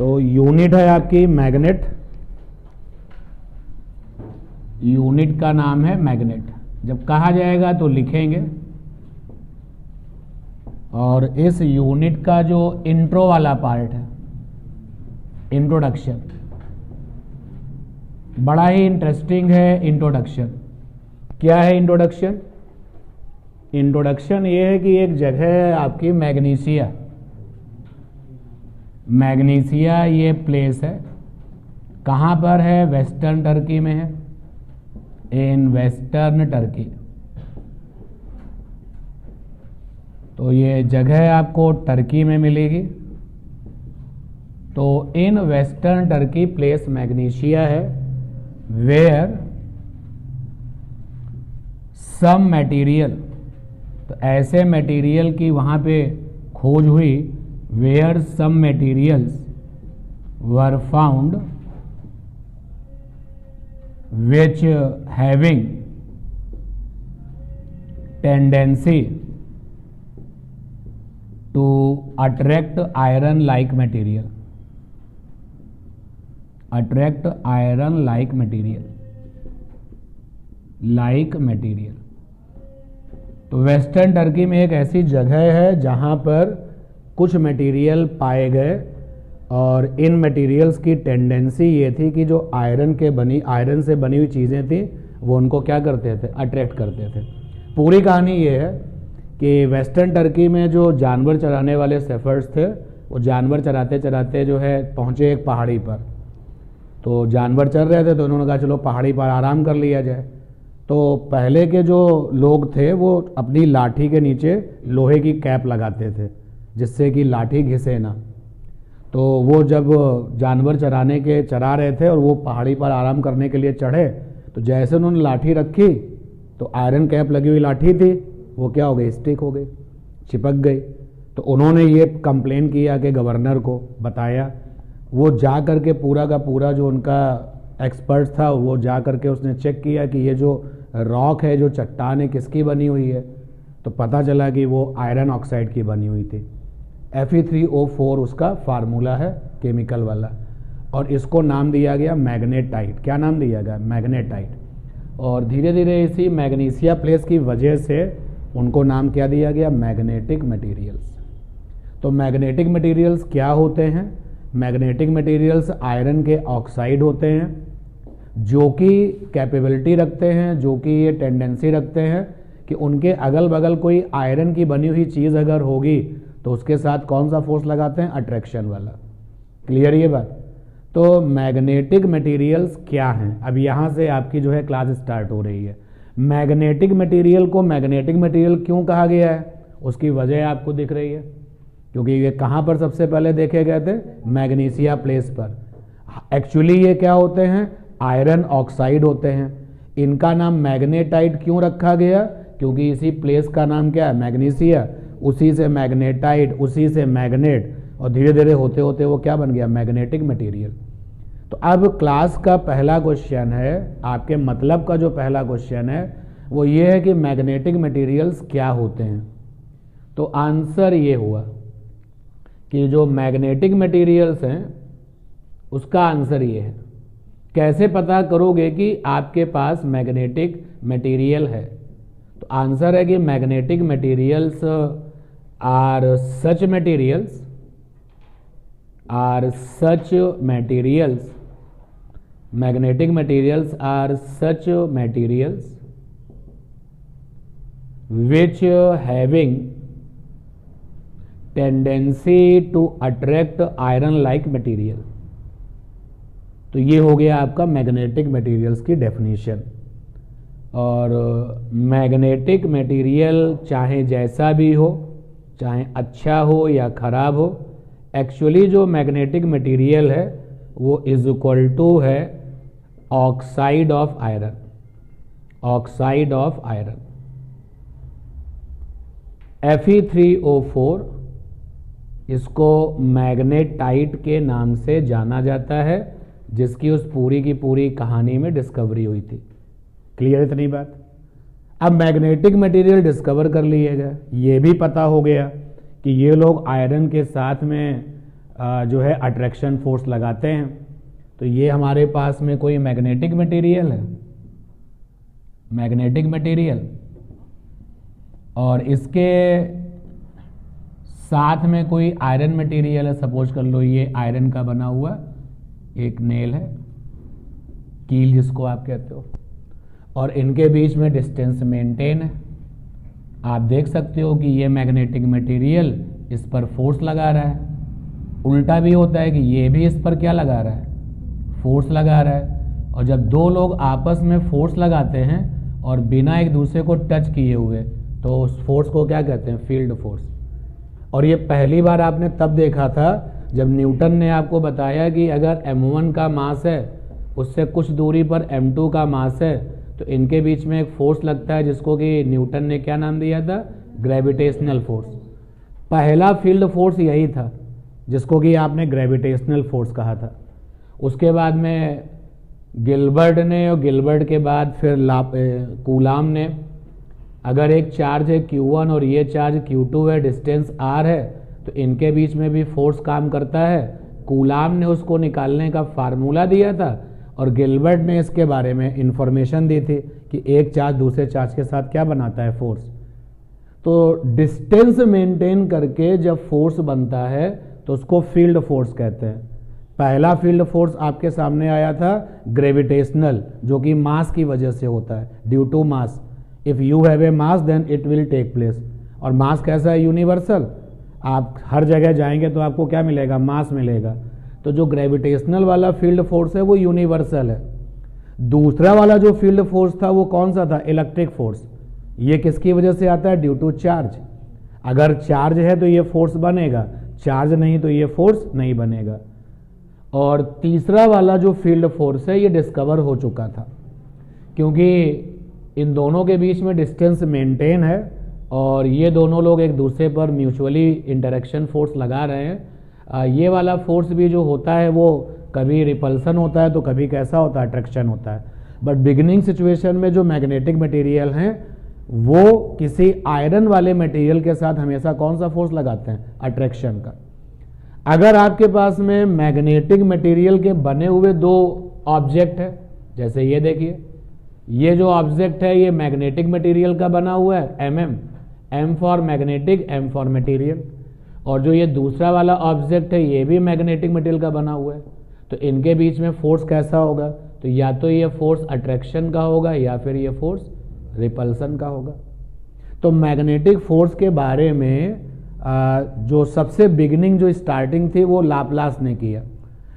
तो यूनिट है आपकी मैग्नेट, यूनिट का नाम है मैग्नेट। जब कहा जाएगा तो लिखेंगे। और इस यूनिट का जो इंट्रो वाला पार्ट है, इंट्रोडक्शन, बड़ा ही इंटरेस्टिंग है इंट्रोडक्शन। क्या है इंट्रोडक्शन? इंट्रोडक्शन ये है कि एक जगह है आपकी मैग्नीशिया, मैग्नीशिया ये प्लेस है, कहाँ पर है? वेस्टर्न टर्की में है, इन वेस्टर्न टर्की। तो ये जगह आपको टर्की में मिलेगी। तो in western Turkey place Magnesia है, वेयर सम मटेरियल, तो ऐसे मटेरियल की वहाँ पे खोज हुई, where some materials were found which having tendency to attract iron like material, attract iron like material, like material। तो वेस्टर्न टर्की में एक ऐसी जगह है जहां पर कुछ मटेरियल पाए गए और इन मटेरियल्स की टेंडेंसी ये थी कि जो आयरन से बनी हुई चीज़ें थी वो उनको क्या करते थे? अट्रैक्ट करते थे। पूरी कहानी ये है कि वेस्टर्न टर्की में जो जानवर चराने वाले शेफर्ड्स थे, वो जानवर चराते चराते जो है पहुँचे एक पहाड़ी पर। तो जानवर चल रहे थे तो उन्होंने कहा चलो पहाड़ी पर आराम कर लिया जाए। तो पहले के जो लोग थे वो अपनी लाठी के नीचे लोहे की कैप लगाते थे जिससे कि लाठी घिसे ना। तो वो जब जानवर चरा रहे थे और वो पहाड़ी पर आराम करने के लिए चढ़े, तो जैसे उन्होंने लाठी रखी तो आयरन कैप लगी हुई लाठी थी, वो क्या हो गई? स्टिक हो गई, चिपक गई। तो उन्होंने ये कंप्लेन किया कि गवर्नर को बताया। वो जा करके पूरा का पूरा जो उनका एक्सपर्ट था वो जा करके उसने चेक किया कि ये जो रॉक है, जो चट्टान है, किसकी बनी हुई है। तो पता चला कि वो आयरन ऑक्साइड की बनी हुई थी। Fe3O4 उसका फार्मूला है केमिकल वाला, और इसको नाम दिया गया मैग्नेटाइट। क्या नाम दिया गया? मैग्नेटाइट। और धीरे धीरे इसी मैग्नीशिया प्लेस की वजह से उनको नाम क्या दिया गया? Magnetic materials. तो मैग्नेटिक मटेरियल्स क्या होते हैं? मैग्नेटिक मटेरियल्स आयरन के ऑक्साइड होते हैं जो कि कैपेबिलिटी रखते हैं, जो कि ये टेंडेंसी रखते हैं कि उनके अगल बगल कोई आयरन की बनी हुई चीज़ अगर होगी तो उसके साथ कौन सा फोर्स लगाते हैं? अट्रैक्शन वाला। क्लियर ये बात? तो मैग्नेटिक मटेरियल्स क्या हैं? अब यहाँ से आपकी जो है क्लास स्टार्ट हो रही है। मैग्नेटिक मटेरियल को मैग्नेटिक मटेरियल क्यों कहा गया है? उसकी वजह आपको दिख रही है, क्योंकि ये कहाँ पर सबसे पहले देखे गए थे? मैग्नीशिया प्लेस पर। एक्चुअली ये क्या होते हैं? आयरन ऑक्साइड होते हैं। इनका नाम मैग्नेटाइट क्यों रखा गया? क्योंकि इसी प्लेस का नाम क्या है? मैग्नीशिया। उसी से मैग्नेटाइट, उसी से मैग्नेट, और धीरे धीरे होते होते वो क्या बन गया? Magnetic material. तो अब क्लास का पहला क्वेश्चन है, आपके मतलब का जो पहला क्वेश्चन है वो ये है कि मैग्नेटिक मटेरियल्स क्या होते हैं। तो आंसर ये हुआ कि जो मैग्नेटिक मटेरियल्स हैं उसका आंसर ये है। कैसे पता करोगे कि आपके पास मैग्नेटिक मटेरियल है? तो आंसर है कि magnetic materials are such materials, magnetic materials are such materials which having tendency to attract iron like material। तो ये हो गया आपका मैग्नेटिक मटेरियल्स की डेफिनेशन। और मैग्नेटिक मटेरियल चाहे जैसा भी हो, चाहे अच्छा हो या खराब हो, एक्चुअली जो मैग्नेटिक मटेरियल है वो इज इक्वल टू है oxide of iron, oxide of iron. Fe3O4 इसको मैग्नेटाइट के नाम से जाना जाता है, जिसकी उस पूरी की पूरी कहानी में डिस्कवरी हुई थी। क्लियर इतनी बात? अब मैग्नेटिक मटेरियल डिस्कवर कर लिएगा, ये भी पता हो गया कि ये लोग आयरन के साथ में जो है अट्रैक्शन फोर्स लगाते हैं। तो ये हमारे पास में कोई मैग्नेटिक मटेरियल है, मैग्नेटिक मटेरियल, और इसके साथ में कोई आयरन मटेरियल है। सपोज कर लो ये आयरन का बना हुआ एक नेल है, कील जिसको आप कहते हो, और इनके बीच में डिस्टेंस मेंटेन है। आप देख सकते हो कि ये मैग्नेटिक मटेरियल इस पर फोर्स लगा रहा है। उल्टा भी होता है कि ये भी इस पर क्या लगा रहा है, फोर्स लगा रहा है। और जब दो लोग आपस में फोर्स लगाते हैं और बिना एक दूसरे को टच किए हुए, तो उस फोर्स को क्या कहते हैं, फील्ड फोर्स। और ये पहली बार आपने तब देखा था जब न्यूटन ने आपको बताया कि अगर m1 का मास है, उससे कुछ दूरी पर m2 का मास है, तो इनके बीच में एक फोर्स लगता है जिसको कि न्यूटन ने क्या नाम दिया था, ग्रेविटेशनल फोर्स। पहला फील्ड फोर्स यही था जिसको कि आपने ग्रेविटेशनल फोर्स कहा था। उसके बाद में गिलबर्ट ने, और गिलबर्ट के बाद फिर कूलाम ने, अगर एक चार्ज है Q1 और ये चार्ज Q2 है, डिस्टेंस r है, तो इनके बीच में भी फोर्स काम करता है। कूलाम ने उसको निकालने का फार्मूला दिया था और गिलबर्ट ने इसके बारे में इंफॉर्मेशन दी थी कि एक चार्ज दूसरे चार्ज के साथ क्या बनाता है, फोर्स। तो डिस्टेंस मेंटेन करके जब फोर्स बनता है तो उसको फील्ड फोर्स कहते हैं। पहला फील्ड फोर्स आपके सामने आया था ग्रेविटेशनल, जो कि मास की वजह से होता है, due to mass. If you have a mass then it will take place. और मास कैसा है, यूनिवर्सल। आप हर जगह जाएंगे तो आपको क्या मिलेगा, मास मिलेगा। तो जो ग्रेविटेशनल वाला फील्ड फोर्स है वो यूनिवर्सल है। दूसरा वाला जो फील्ड फोर्स था वो कौन सा था, इलेक्ट्रिक फोर्स। ये किसकी वजह से आता है, ड्यू टू चार्ज। अगर चार्ज है तो ये फोर्स बनेगा, चार्ज नहीं तो ये फोर्स नहीं बनेगा। और तीसरा वाला जो फील्ड फोर्स है ये डिस्कवर हो चुका था, क्योंकि इन दोनों के बीच में डिस्टेंस मेंटेन है और ये दोनों लोग एक दूसरे पर म्यूचुअली इंटरेक्शन फोर्स लगा रहे हैं। ये वाला फोर्स भी जो होता है वो कभी रिपल्सन होता है तो कभी कैसा होता है, अट्रैक्शन होता है। बट बिगिनिंग सिचुएशन में जो मैग्नेटिक मटेरियल हैं वो किसी आयरन वाले मटेरियल के साथ हमेशा कौन सा फोर्स लगाते हैं, अट्रैक्शन का। अगर आपके पास में मैग्नेटिक मटेरियल के बने हुए दो ऑब्जेक्ट है, जैसे ये देखिए, ये जो ऑब्जेक्ट है ये मैग्नेटिक मटेरियल का बना हुआ है, M for magnetic, M for material. और जो ये दूसरा वाला ऑब्जेक्ट है ये भी मैग्नेटिक मटेरियल का बना हुआ है। तो इनके बीच में फोर्स कैसा होगा, तो या तो ये फोर्स अट्रैक्शन का होगा या फिर ये फोर्स रिपल्सन का होगा। तो मैग्नेटिक फोर्स के बारे में जो सबसे बिगिनिंग जो स्टार्टिंग थी वो लाप्लास ने किया,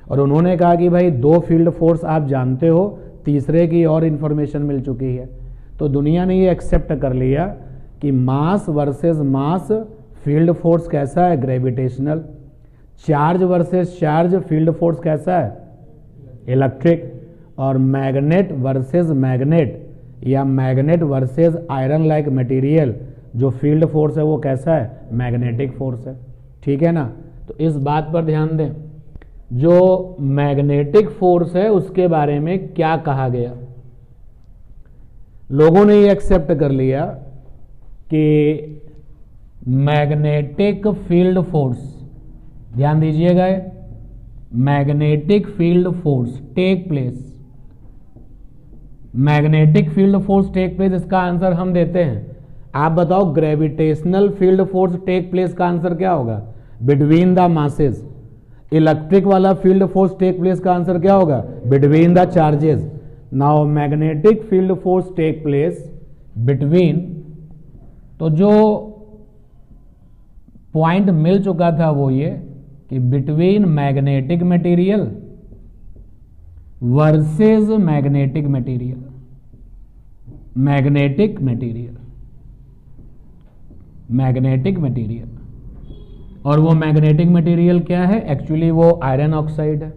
और उन्होंने कहा कि भाई दो फील्ड फोर्स आप जानते हो, तीसरे की और इन्फॉर्मेशन मिल चुकी है। तो दुनिया ने ये एक्सेप्ट कर लिया कि मास वर्सेस मास फील्ड फोर्स कैसा है, gravitational. Charge versus charge field force कैसा है, इलेक्ट्रिक। और मैग्नेट वर्सेस मैग्नेट या magnet versus iron like material जो फील्ड फोर्स है वो कैसा है, मैग्नेटिक फोर्स है। ठीक है ना। तो इस बात पर ध्यान दें, जो मैग्नेटिक फोर्स है उसके बारे में क्या कहा गया। लोगों ने ये एक्सेप्ट कर लिया कि मैग्नेटिक फील्ड फोर्स, ध्यान दीजिएगा, magnetic field force take place, magnetic field force take place, इसका आंसर हम देते हैं। आप बताओ gravitational field force take place का आंसर क्या होगा, बिटवीन द मासेस। इलेक्ट्रिक वाला फील्ड फोर्स टेक प्लेस का आंसर क्या होगा, between the charges. Now magnetic field force take place between, तो जो पॉइंट मिल चुका था वो ये कि between magnetic material versus magnetic material, magnetic material, magnetic material. और वो मैग्नेटिक मटेरियल क्या है, एक्चुअली वो आयरन ऑक्साइड है।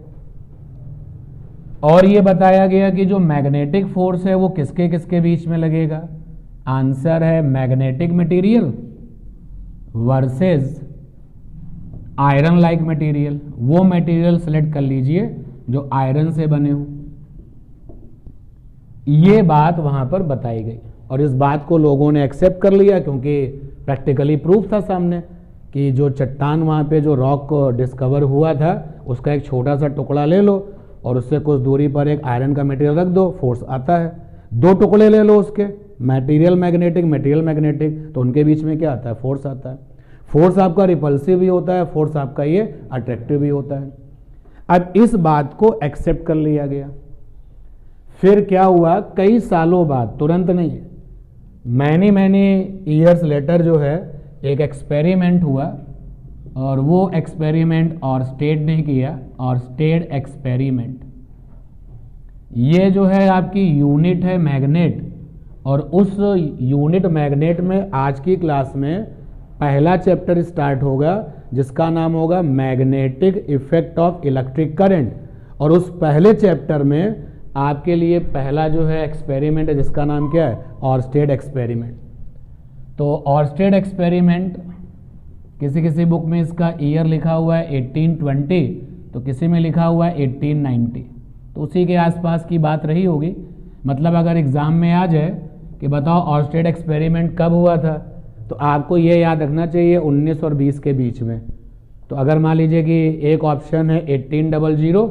और ये बताया गया कि जो मैग्नेटिक फोर्स है वो किसके किसके बीच में लगेगा, आंसर है magnetic material versus iron like material. वो मटेरियल सेलेक्ट कर लीजिए जो आयरन से बने हो। ये बात वहां पर बताई गई और इस बात को लोगों ने एक्सेप्ट कर लिया क्योंकि प्रैक्टिकली प्रूफ था सामने कि जो चट्टान वहाँ पे जो रॉक डिस्कवर हुआ था उसका एक छोटा सा टुकड़ा ले लो और उससे कुछ दूरी पर एक आयरन का मटेरियल रख दो, फोर्स आता है। दो टुकड़े ले लो उसके, मटेरियल मैग्नेटिक, तो उनके बीच में क्या आता है? फोर्स आता है। फोर्स आपका रिपल्सिव भी होता है, फोर्स आपका ये अट्रैक्टिव भी होता है। अब इस बात को एक्सेप्ट कर लिया गया। फिर क्या हुआ, कई सालों बाद, तुरंत नहीं, मैनी ईयर्स लेटर जो है एक एक्सपेरिमेंट हुआ, और वो एक्सपेरिमेंट ऑरस्टेड ने किया, ऑरस्टेड एक्सपेरिमेंट। ये जो है आपकी यूनिट है मैग्नेट, और उस यूनिट मैग्नेट में आज की क्लास में पहला चैप्टर स्टार्ट होगा जिसका नाम होगा magnetic effect of electric current. और उस पहले चैप्टर में आपके लिए पहला जो है एक्सपेरिमेंट है जिसका नाम क्या है? ऑरस्टेड एक्सपेरिमेंट। तो ऑरस्टेड एक्सपेरिमेंट किसी किसी बुक में इसका ईयर लिखा हुआ है 1820, तो किसी में लिखा हुआ है 1890, तो उसी के आसपास की बात रही होगी। मतलब अगर एग्जाम में आ जाए कि बताओ ऑरस्टेड एक्सपेरिमेंट कब हुआ था, तो आपको ये याद रखना चाहिए 19 और 20 के बीच में। तो अगर मान लीजिए कि एक ऑप्शन है 1800,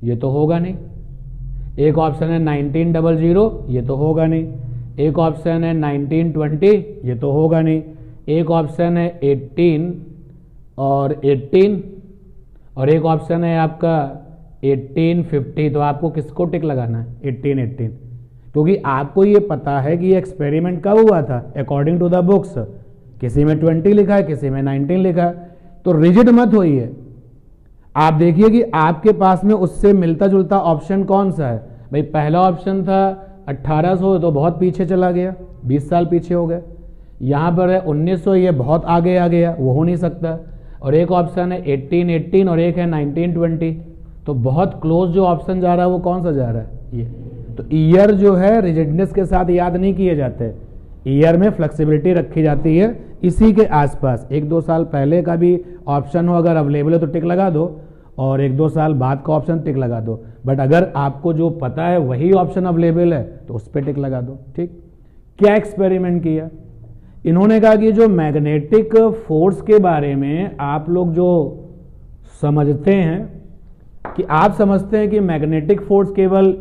ये तो होगा नहीं। एक ऑप्शन है 1900, ये तो होगा नहीं। एक ऑप्शन है 1920, ये तो होगा नहीं। एक ऑप्शन है 18 और 18, और एक ऑप्शन है आपका 1850। तो आपको किसको टिक लगाना है? 1818, क्योंकि आपको ये पता है कि ये एक्सपेरिमेंट कब हुआ था अकॉर्डिंग टू द बुक्स। किसी में 20 लिखा है, किसी में 19 लिखा है। तो रिजिड मत होइए, आप देखिए कि आपके पास में उससे मिलता जुलता ऑप्शन कौन सा है। भाई पहला ऑप्शन था 1800, तो बहुत पीछे चला गया, 20 साल पीछे हो गए। यहाँ पर है 1900, ये बहुत आगे आ गया, वो हो नहीं सकता। और एक ऑप्शन है 1818 और एक है 1920, तो बहुत क्लोज जो ऑप्शन जा रहा है वो कौन सा जा रहा है? ये। तो ईयर जो है रिजिडनेस के साथ याद नहीं किए जाते, ईयर में फ्लेक्सिबिलिटी रखी जाती है इसी के आसपास। 1-2 साल पहले का भी ऑप्शन हो अगर अवेलेबल है तो टिक लगा दो, और 1-2 साल बाद का ऑप्शन टिक लगा दो। बट अगर आपको जो पता है वही ऑप्शन अवेलेबल है तो उस पर टिक लगा दो। ठीक। क्या एक्सपेरिमेंट किया इन्होंने? कहा कि जो मैग्नेटिक फोर्स के बारे में आप लोग जो समझते हैं कि आप समझते हैं कि मैग्नेटिक फोर्स केवल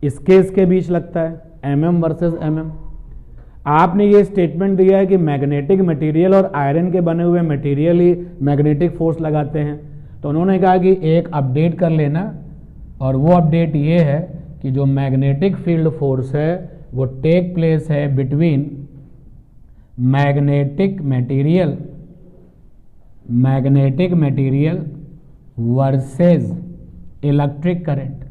इसके बीच लगता है, mm वर्सेस mm। आपने ये स्टेटमेंट दिया है कि मैग्नेटिक मटेरियल और आयरन के बने हुए मटेरियल ही मैग्नेटिक फोर्स लगाते हैं। तो उन्होंने कहा कि एक अपडेट कर लेना, और वो अपडेट ये है कि जो मैग्नेटिक फील्ड फोर्स है वो टेक प्लेस है between magnetic material versus electric current.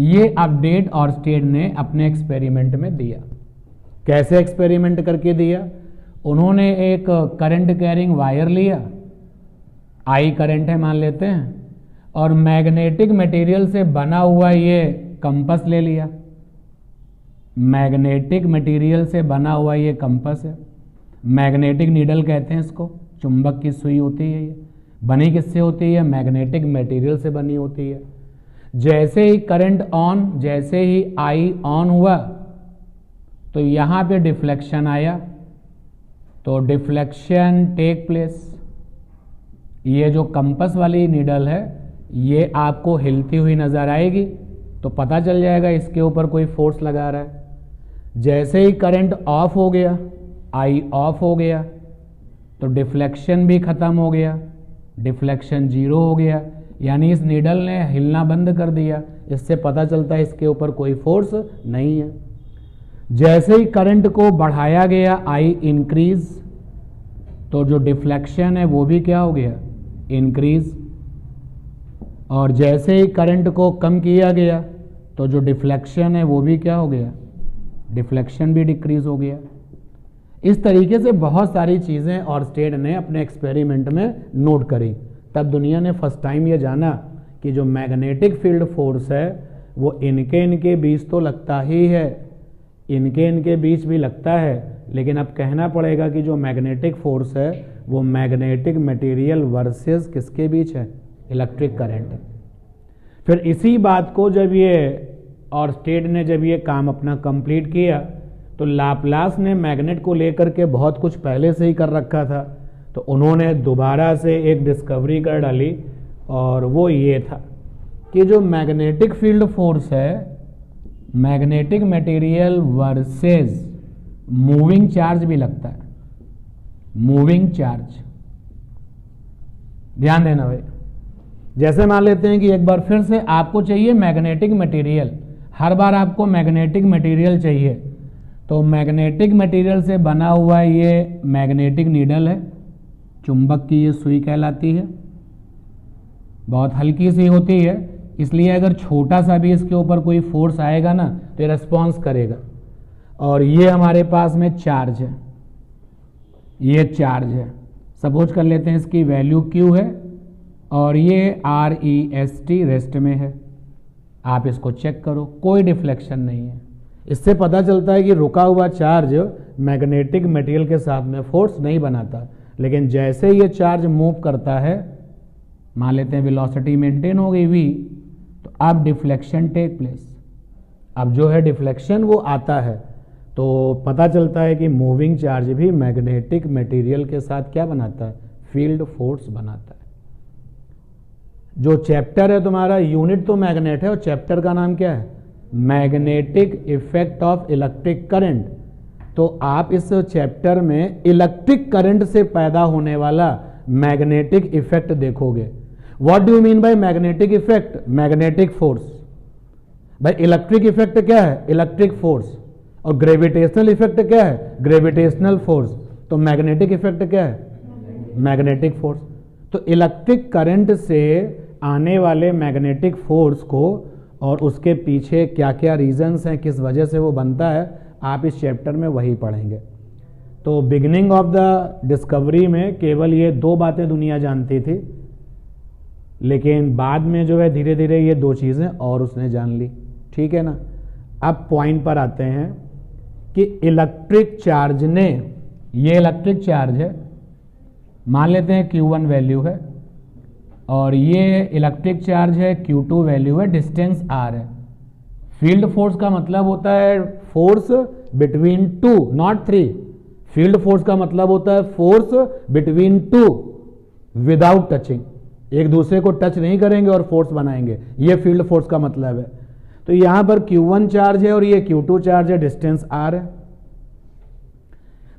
ये अपडेट ऑरस्टेड ने अपने एक्सपेरिमेंट में दिया। कैसे एक्सपेरिमेंट करके दिया? उन्होंने एक करंट कैरिंग वायर लिया, आई करंट है मान लेते हैं, और मैग्नेटिक मटेरियल से बना हुआ ये कंपास ले लिया। मैग्नेटिक मटेरियल से बना हुआ ये कंपास है, मैग्नेटिक नीडल कहते हैं इसको, चुंबक की सुई होती है। ये बनी किससे होती है? मैग्नेटिक मटेरियल से बनी होती है। जैसे ही करंट ऑन, जैसे ही आई ऑन हुआ तो यहां पे डिफ्लेक्शन आया, तो डिफ्लेक्शन टेक प्लेस। ये जो कंपास वाली नीडल है ये आपको हिलती हुई नजर आएगी, तो पता चल जाएगा इसके ऊपर कोई फोर्स लगा रहा है। जैसे ही करंट ऑफ हो गया, आई ऑफ हो गया, तो डिफ्लेक्शन भी खत्म हो गया, डिफ्लेक्शन 0 हो गया, यानी इस नीडल ने हिलना बंद कर दिया। इससे पता चलता है इसके ऊपर कोई फोर्स नहीं है। जैसे ही करंट को बढ़ाया गया, आई इंक्रीज, तो जो डिफ्लेक्शन है वो भी क्या हो गया? इंक्रीज। और जैसे ही करंट को कम किया गया तो जो डिफ्लेक्शन है वो भी क्या हो गया? डिफ्लेक्शन भी डिक्रीज हो गया। इस तरीके से बहुत सारी चीज़ें ऑरस्टेड ने अपने एक्सपेरिमेंट में नोट करी। तब दुनिया ने फर्स्ट टाइम ये जाना कि जो मैग्नेटिक फील्ड फोर्स है वो इनके बीच तो लगता ही है, इनके बीच भी लगता है, लेकिन अब कहना पड़ेगा कि जो मैग्नेटिक फोर्स है वो मैग्नेटिक मटेरियल वर्सेस किसके बीच है? Electric current. फिर इसी बात को जब ये ऑरस्टेड ने जब ये काम अपना कंप्लीट किया तो लाप्लास ने मैग्नेट को लेकर के बहुत कुछ पहले से ही कर रखा था, तो उन्होंने दोबारा से एक डिस्कवरी कर डाली, और वो ये था कि जो मैग्नेटिक फील्ड फोर्स है, magnetic material versus moving charge भी लगता है, मूविंग चार्ज। ध्यान देना भाई, जैसे मान लेते हैं कि एक बार फिर से आपको चाहिए मैग्नेटिक मटेरियल, हर बार आपको मैग्नेटिक मटेरियल चाहिए, तो मैग्नेटिक मटेरियल से बना हुआ ये मैग्नेटिक नीडल है, चुंबक की ये सुई कहलाती है, बहुत हल्की सी होती है, इसलिए अगर छोटा सा भी इसके ऊपर कोई फोर्स आएगा ना तो ये रेस्पॉन्स करेगा। और ये हमारे पास में चार्ज है, ये चार्ज है, सपोज कर लेते हैं इसकी वैल्यू Q है, और ये REST रेस्ट में है। आप इसको चेक करो, कोई डिफ्लेक्शन नहीं है। इससे पता चलता है कि रुका हुआ चार्ज मैग्नेटिक मटेरियल के साथ में फोर्स नहीं बनाता, लेकिन जैसे ये चार्ज मूव करता है, मान लेते हैं वेलोसिटी मेंटेन हो गई v, तो अब डिफ्लेक्शन टेक प्लेस। अब जो है डिफ्लेक्शन वो आता है, तो पता चलता है कि मूविंग चार्ज भी मैग्नेटिक मटेरियल के साथ क्या बनाता है, फील्ड फोर्स बनाता है। जो चैप्टर है तुम्हारा, यूनिट तो मैग्नेट है और चैप्टर का नाम क्या है, magnetic effect of electric current. तो आप इस चैप्टर में इलेक्ट्रिक करंट से पैदा होने वाला मैग्नेटिक इफेक्ट देखोगे। What do you mean by magnetic effect? Magnetic force. भाई इलेक्ट्रिक इफेक्ट क्या है? Electric force. और ग्रेविटेशनल इफेक्ट क्या है? Gravitational force. तो मैग्नेटिक इफेक्ट क्या है? Magnetic force. तो इलेक्ट्रिक करंट से आने वाले मैग्नेटिक फोर्स को और उसके पीछे क्या क्या रीजंस हैं, किस वजह से वो बनता है, आप इस चैप्टर में वही पढ़ेंगे। तो बिगिनिंग ऑफ द डिस्कवरी में केवल ये दो बातें दुनिया जानती थी, लेकिन बाद में जो है धीरे धीरे ये दो चीज़ें और उसने जान ली। ठीक है ना। अब पॉइंट पर आते हैं कि इलेक्ट्रिक चार्ज ने, ये इलेक्ट्रिक चार्ज है, मान लेते हैं Q1 वैल्यू है, और ये इलेक्ट्रिक चार्ज है Q2 वैल्यू है, डिस्टेंस R है। फील्ड फोर्स का मतलब होता है force between two, not three. Field force का मतलब होता है force between two without touching. एक दूसरे को टच नहीं करेंगे और फोर्स बनाएंगे, ये फील्ड फोर्स का मतलब है। तो यहां पर Q1 चार्ज है और ये Q2 चार्ज है, डिस्टेंस R है।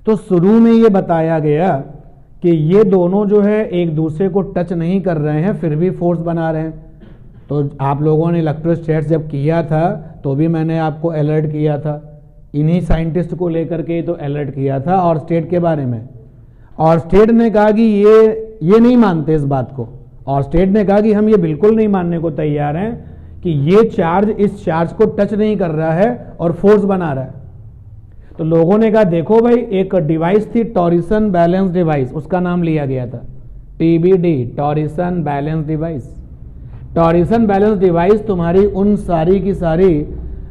तो शुरू में ये बताया गया कि ये दोनों जो है एक दूसरे को टच नहीं कर रहे हैं, फिर भी फोर्स बना रहे हैं। तो आप लोगों ने इलेक्ट्रोस्टैट्स जब किया था तो भी मैंने आपको अलर्ट किया था, इन्हीं साइंटिस्ट को लेकर के तो अलर्ट किया था और स्टेट के बारे में। और स्टेट ने कहा कि ये नहीं मानते इस बात को, और स्टेट ने कहा कि हम ये बिल्कुल नहीं मानने को तैयार हैं कि ये चार्ज इस चार्ज को टच नहीं कर रहा है और फोर्स बना रहा है। तो लोगों ने कहा देखो भाई, एक डिवाइस थी टॉरिसन बैलेंस डिवाइस, उसका नाम लिया गया था TBD, torsion balance device. Torsion balance device तुम्हारी उन सारी की सारी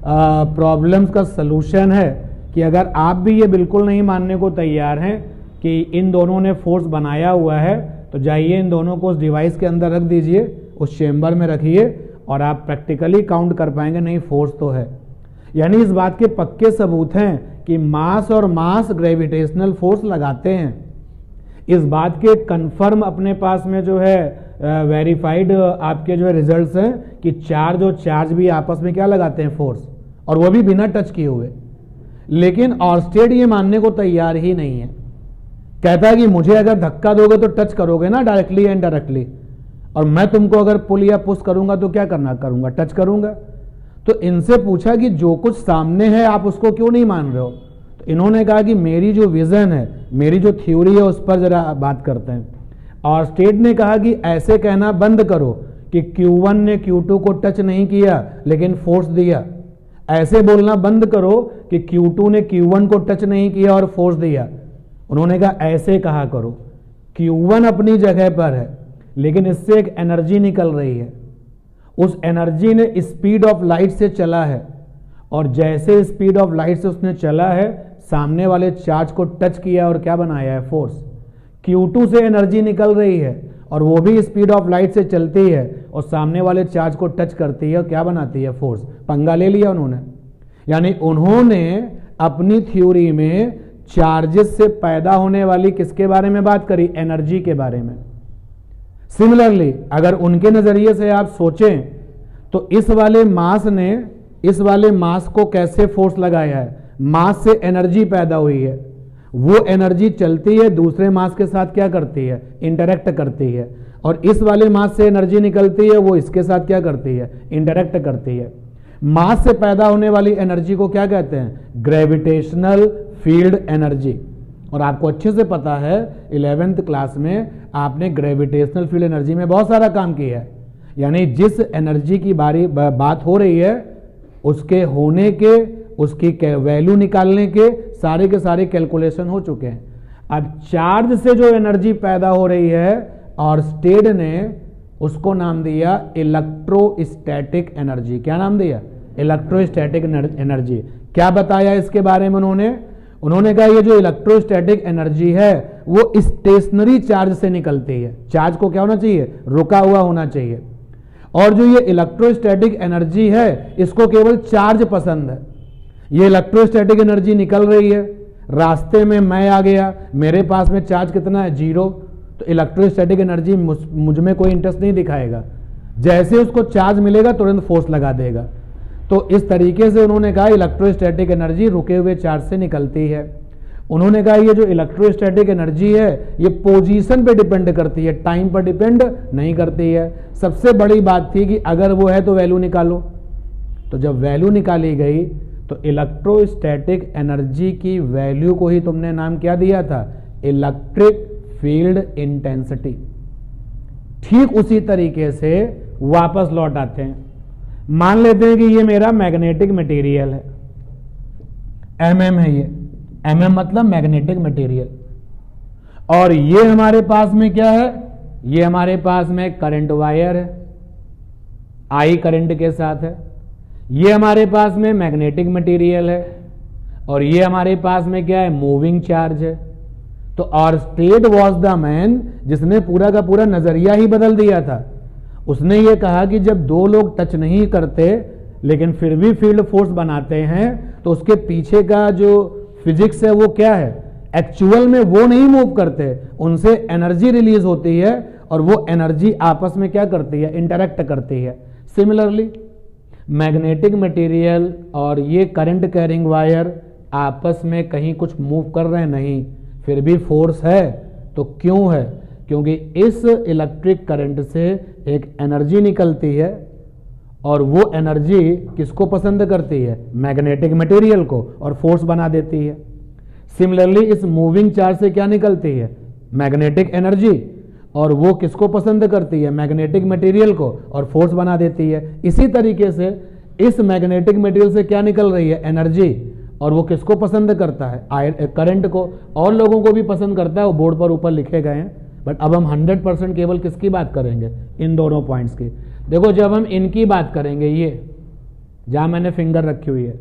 प्रॉब्लम्स का सलूशन है कि अगर आप भी ये बिल्कुल नहीं मानने को तैयार हैं कि इन दोनों ने फोर्स बनाया हुआ है, तो जाइए इन दोनों को उस डिवाइस के अंदर रख दीजिए, उस चेम्बर में रखिए, और आप प्रैक्टिकली काउंट कर पाएंगे नहीं फोर्स तो है। यानी इस बात के पक्के सबूत हैं कि मास और मास ग्रेविटेशनल फोर्स लगाते हैं। इस बात के कंफर्म अपने पास में जो है वेरीफाइड आपके जो है रिजल्ट्स हैं कि चार्ज और चार्ज भी आपस में क्या लगाते हैं, फोर्स, और वो भी बिना टच किए हुए। लेकिन ऑर्स्टेड ये मानने को तैयार ही नहीं है, कहता है कि मुझे अगर धक्का दोगे तो टच करोगे ना, डायरेक्टली या इनडायरेक्टली, और मैं तुमको अगर पुल या पुश करूंगा तो क्या करूंगा, टच करूंगा। तो इनसे पूछा कि जो कुछ सामने है आप उसको क्यों नहीं मान रहे हो। तो इन्होंने कहा कि मेरी जो विजन है, मेरी जो थ्योरी है, उस पर जरा बात करते हैं। और स्टेट ने कहा कि ऐसे कहना बंद करो कि Q1 ने Q2 को टच नहीं किया लेकिन फोर्स दिया। ऐसे बोलना बंद करो कि Q2 ने Q1 को टच नहीं किया और फोर्स दिया। उन्होंने कहा ऐसे कहा करो, Q1 अपनी जगह पर है लेकिन इससे एक एनर्जी निकल रही है, उस एनर्जी ने स्पीड ऑफ लाइट से चला है, और जैसे स्पीड ऑफ लाइट से उसने चला है, सामने वाले चार्ज को टच किया और क्या बनाया है, फोर्स। Q2 से एनर्जी निकल रही है और वो भी स्पीड ऑफ लाइट से चलती है और सामने वाले चार्ज को टच करती है और क्या बनाती है, फोर्स। पंगा ले लिया उन्होंने। यानी उन्होंने अपनी थ्योरी में चार्जेस से पैदा होने वाली किसके बारे में बात करी? एनर्जी के बारे में। सिमिलरली अगर उनके नजरिए से आप सोचें तो इस वाले मास ने इस वाले मास को कैसे फोर्स लगाया है? मास से एनर्जी पैदा हुई है, वो एनर्जी चलती है दूसरे मास के साथ क्या करती है? इंटरेक्ट करती है। और इस वाले मास से एनर्जी निकलती है, वो इसके साथ क्या करती है? इंटरेक्ट करती है। मास से पैदा होने वाली एनर्जी को क्या कहते हैं? Gravitational field energy. और आपको अच्छे से पता है 11th क्लास में आपने ग्रेविटेशनल फील्ड एनर्जी में बहुत सारा काम किया है। यानी जिस एनर्जी की बात हो रही है उसके होने के, उसकी वैल्यू निकालने के सारे कैलकुलेशन हो चुके हैं। अब चार्ज से जो एनर्जी पैदा हो रही है और स्टेड ने उसको नाम दिया इलेक्ट्रोस्टैटिक एनर्जी। क्या नाम दिया? Electrostatic energy. क्या बताया इसके बारे में उन्होंने कहा ये जो इलेक्ट्रोस्टैटिक एनर्जी है वो स्टेशनरी चार्ज से निकलती है। चार्ज को क्या होना चाहिए? रुका हुआ होना चाहिए। और जो ये इलेक्ट्रोस्टैटिक एनर्जी है इसको केवल चार्ज पसंद है। ये इलेक्ट्रोस्टैटिक एनर्जी निकल रही है, रास्ते में मैं आ गया, मेरे पास में चार्ज कितना है? 0। तो इलेक्ट्रोस्टैटिक एनर्जी मुझ में कोई इंटरेस्ट नहीं दिखाएगा। जैसे उसको चार्ज मिलेगा तुरंत फोर्स लगा देगा। तो इस तरीके से उन्होंने कहा इलेक्ट्रोस्टैटिक एनर्जी रुके हुए चार्ज से निकलती है। उन्होंने कहा ये जो इलेक्ट्रोस्टैटिक एनर्जी है ये पोजीशन पे डिपेंड करती है, टाइम पर डिपेंड नहीं करती है। सबसे बड़ी बात थी कि अगर वो है तो वैल्यू निकालो। तो जब वैल्यू निकाली गई तो इलेक्ट्रोस्टैटिक एनर्जी की वैल्यू को ही तुमने नाम क्या दिया था? Electric field intensity. ठीक उसी तरीके से वापस लौट आते हैं। मान लेते हैं कि ये मेरा मैग्नेटिक मटेरियल है, एमएम है ये, एमएम मतलब मैग्नेटिक मटेरियल। और ये हमारे पास में क्या है? ये हमारे पास में करंट वायर है, आई करंट के साथ है। ये हमारे पास में मैग्नेटिक मटेरियल है और ये हमारे पास में क्या है? मूविंग चार्ज है। तो और स्टेड वॉज द मैन जिसने पूरा का पूरा नजरिया ही बदल दिया था। उसने ये कहा कि जब दो लोग टच नहीं करते लेकिन फिर भी फील्ड फोर्स बनाते हैं तो उसके पीछे का जो फिजिक्स है वो क्या है? एक्चुअल में वो नहीं मूव करते, उनसे एनर्जी रिलीज होती है और वो एनर्जी आपस में क्या करती है? इंटरेक्ट करती है। सिमिलरली मैग्नेटिक मटेरियल और ये करंट कैरिंग वायर आपस में कहीं कुछ मूव कर रहे हैं नहीं, फिर भी फोर्स है। तो क्यों है? क्योंकि इस इलेक्ट्रिक करंट से एक एनर्जी निकलती है और वो एनर्जी किसको पसंद करती है? मैग्नेटिक मटेरियल को, और फोर्स बना देती है। सिमिलरली इस मूविंग चार्ज से क्या निकलती है? मैग्नेटिक एनर्जी, और वो किसको पसंद करती है? मैग्नेटिक मटेरियल को, और फोर्स बना देती है। इसी तरीके से इस मैग्नेटिक मटेरियल से क्या निकल रही है? एनर्जी, और वो किसको पसंद करता है? करंट को। और लोगों को भी पसंद करता है, वो बोर्ड पर ऊपर लिखे गए हैं। बट अब हम 100% केवल किसकी बात करेंगे? इन दोनों पॉइंट्स की। देखो जब हम इनकी बात करेंगे, ये जहां मैंने फिंगर रखी हुई है,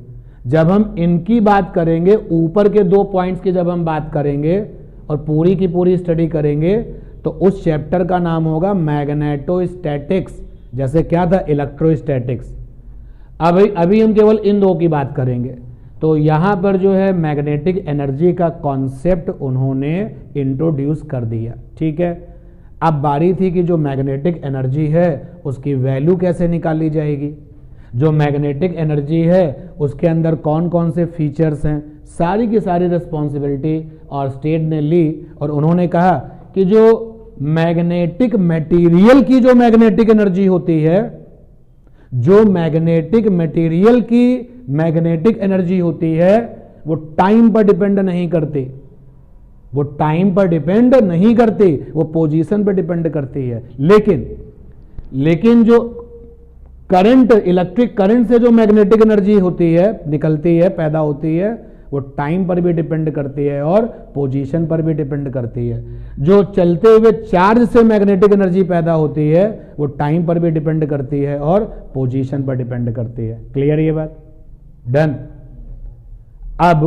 जब हम इनकी बात करेंगे, ऊपर के 2 पॉइंट्स की जब हम बात करेंगे और पूरी की पूरी स्टडी करेंगे तो उस चैप्टर का नाम होगा मैग्नेटोस्टैटिक्स। जैसे क्या था? इलेक्ट्रोस्टैटिक्स। अभी हम केवल इन 2 की बात करेंगे। तो यहां पर जो है मैग्नेटिक एनर्जी का कॉन्सेप्ट उन्होंने इंट्रोड्यूस कर दिया। ठीक है, अब बारी थी कि जो मैग्नेटिक एनर्जी है उसकी वैल्यू कैसे निकाली जाएगी। जो मैग्नेटिक एनर्जी है उसके अंदर कौन कौन से फीचर्स हैं, सारी की सारी रिस्पॉन्सिबिलिटी और स्टेट ने ली। और उन्होंने कहा कि जो मैग्नेटिक मटेरियल की जो मैग्नेटिक एनर्जी होती है, जो मैग्नेटिक मटेरियल की मैग्नेटिक एनर्जी होती है, वो टाइम पर डिपेंड नहीं करती। वो टाइम पर डिपेंड नहीं करती, वो पोजीशन पर डिपेंड करती है। लेकिन जो करंट, इलेक्ट्रिक करंट से जो मैग्नेटिक एनर्जी होती है, निकलती है, पैदा होती है, वो टाइम पर भी डिपेंड करती है और पोजीशन पर भी डिपेंड करती है। जो चलते हुए चार्ज से मैग्नेटिक एनर्जी पैदा होती है वो टाइम पर भी डिपेंड करती है और पोजीशन पर डिपेंड करती है। क्लियर ये बात? डन। अब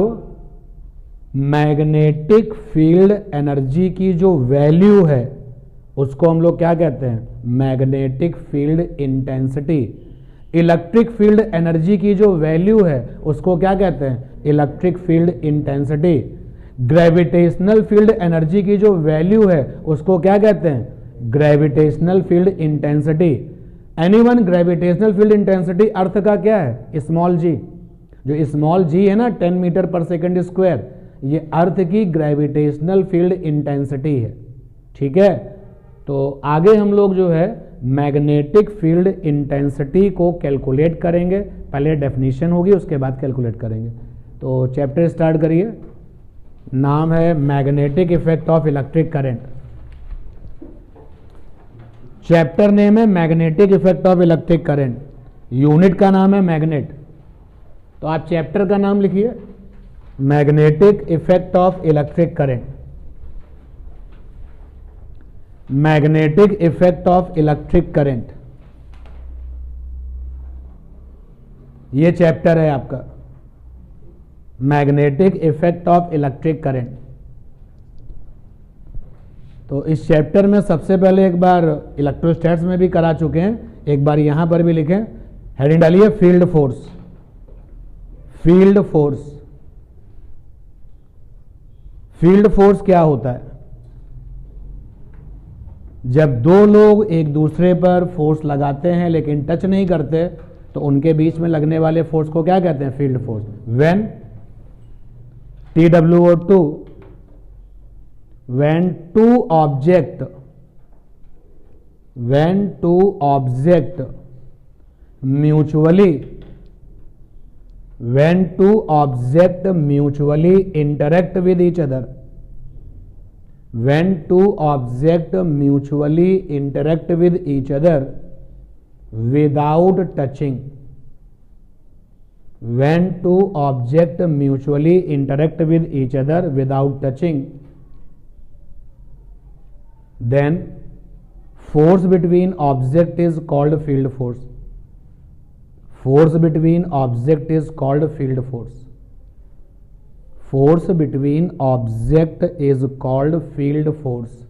मैग्नेटिक फील्ड एनर्जी की जो वैल्यू है उसको हम लोग क्या कहते हैं? Magnetic field intensity. Electric field energy की जो वैल्यू है उसको क्या कहते हैं, electric field intensity. Gravitational field energy की जो वैल्यू है उसको क्या कहते हैं, gravitational field intensity. Anyone, gravitational field intensity earth का क्या है, स्मॉल जी। जो स्मॉल जी है ना 10 मीटर पर सेकंड स्क्वायर, ये अर्थ की ग्रेविटेशनल फील्ड इंटेंसिटी है। ठीक है, तो आगे हम लोग जो है मैग्नेटिक फील्ड इंटेंसिटी को कैलकुलेट करेंगे। पहले डेफिनेशन होगी, उसके बाद कैलकुलेट करेंगे। तो चैप्टर स्टार्ट करिए। नाम है magnetic effect of electric current. Chapter name है magnetic effect of electric current. Unit का नाम है मैग्नेट। तो आप चैप्टर का नाम लिखिए magnetic effect of electric current. Magnetic effect of electric current, ये चैप्टर है आपका, magnetic effect of electric current. तो इस चैप्टर में सबसे पहले एक बार इलेक्ट्रोस्टैट्स में भी करा चुके हैं, एक बार यहां पर भी लिखें। हेडिंग डालिए field force. Field force, field force क्या होता है, जब दो लोग एक दूसरे पर फोर्स लगाते हैं लेकिन टच नहीं करते तो उनके बीच में लगने वाले फोर्स को क्या कहते हैं, field force. When TWO2, when two object mutually interact with each other, when two object mutually interact with each other without touching, when two object mutually interact with each other without touching, then force between object is called field force. Force between object is called field force. Force between object is called field force.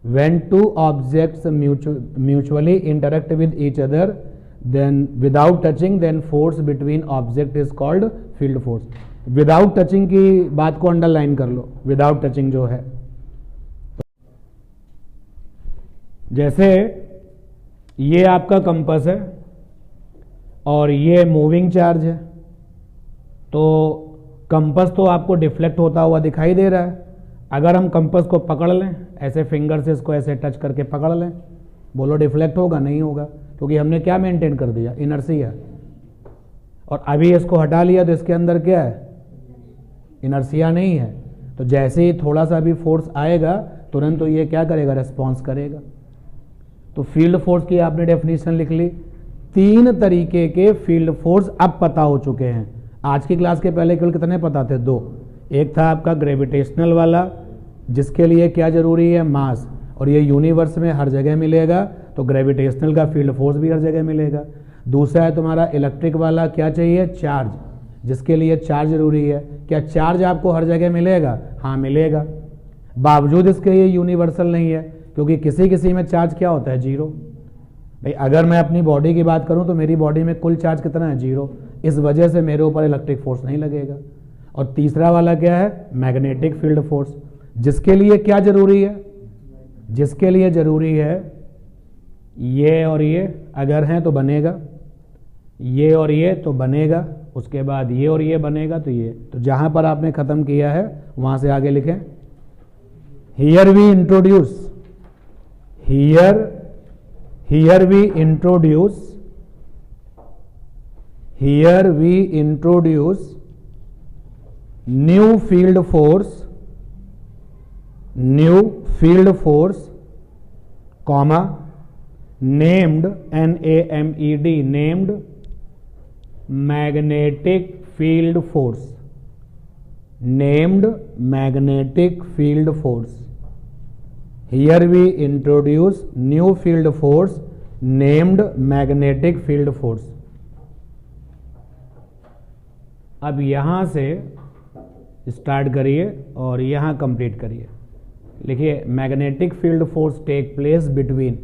When two objects mutually interact with each other, then without touching, then force between object is called field force. Without touching की बात को underline कर लो, without touching जो है, जैसे ये आपका compass है और ये मूविंग चार्ज है, तो कंपास तो आपको डिफ्लेक्ट होता हुआ दिखाई दे रहा है। अगर हम कंपास को पकड़ लें, ऐसे फिंगर से इसको ऐसे टच करके पकड़ लें, बोलो डिफ्लेक्ट होगा, नहीं होगा, क्योंकि हमने क्या मेंटेन कर दिया, इनर्शिया। और अभी इसको हटा लिया तो इसके अंदर क्या है, इनर्शिया नहीं है। तो जैसे ही थोड़ा सा भी फोर्स आएगा तुरंत तो ये क्या करेगा, रेस्पॉन्स करेगा। तो फील्ड फोर्स की आपने डेफिनेशन लिख ली। 3 तरीके के फील्ड फोर्स अब पता हो चुके हैं। आज की क्लास के पहले केवल कितने पता थे, 2। एक था आपका ग्रेविटेशनल वाला, जिसके लिए क्या जरूरी है, मास, और ये यूनिवर्स में हर जगह मिलेगा, तो ग्रेविटेशनल का फील्ड फोर्स भी हर जगह मिलेगा। दूसरा है तुम्हारा इलेक्ट्रिक वाला, क्या चाहिए, चार्ज, जिसके लिए चार्ज जरूरी है। क्या चार्ज आपको हर जगह मिलेगा, हाँ मिलेगा, बावजूद इसके ये यूनिवर्सल नहीं है, क्योंकि किसी किसी में चार्ज क्या होता है, 0। भाई अगर मैं अपनी बॉडी की बात करूं तो मेरी बॉडी में कुल चार्ज कितना है, 0। इस वजह से मेरे ऊपर इलेक्ट्रिक फोर्स नहीं लगेगा। और तीसरा वाला क्या है, मैग्नेटिक फील्ड फोर्स, जिसके लिए क्या जरूरी है, जिसके लिए जरूरी है ये और ये अगर हैं तो बनेगा, ये और ये तो बनेगा, उसके बाद ये और ये बनेगा, तो ये, तो जहां पर आपने खत्म किया है वहां से आगे लिखें। Here we introduce, here we introduce new field force, comma, named NAMED, named magnetic field force, named magnetic field force. Here we introduce new field force named magnetic field force. अब यहां से स्टार्ट करिए और यहां complete करिए। लिखिए magnetic field force take place between,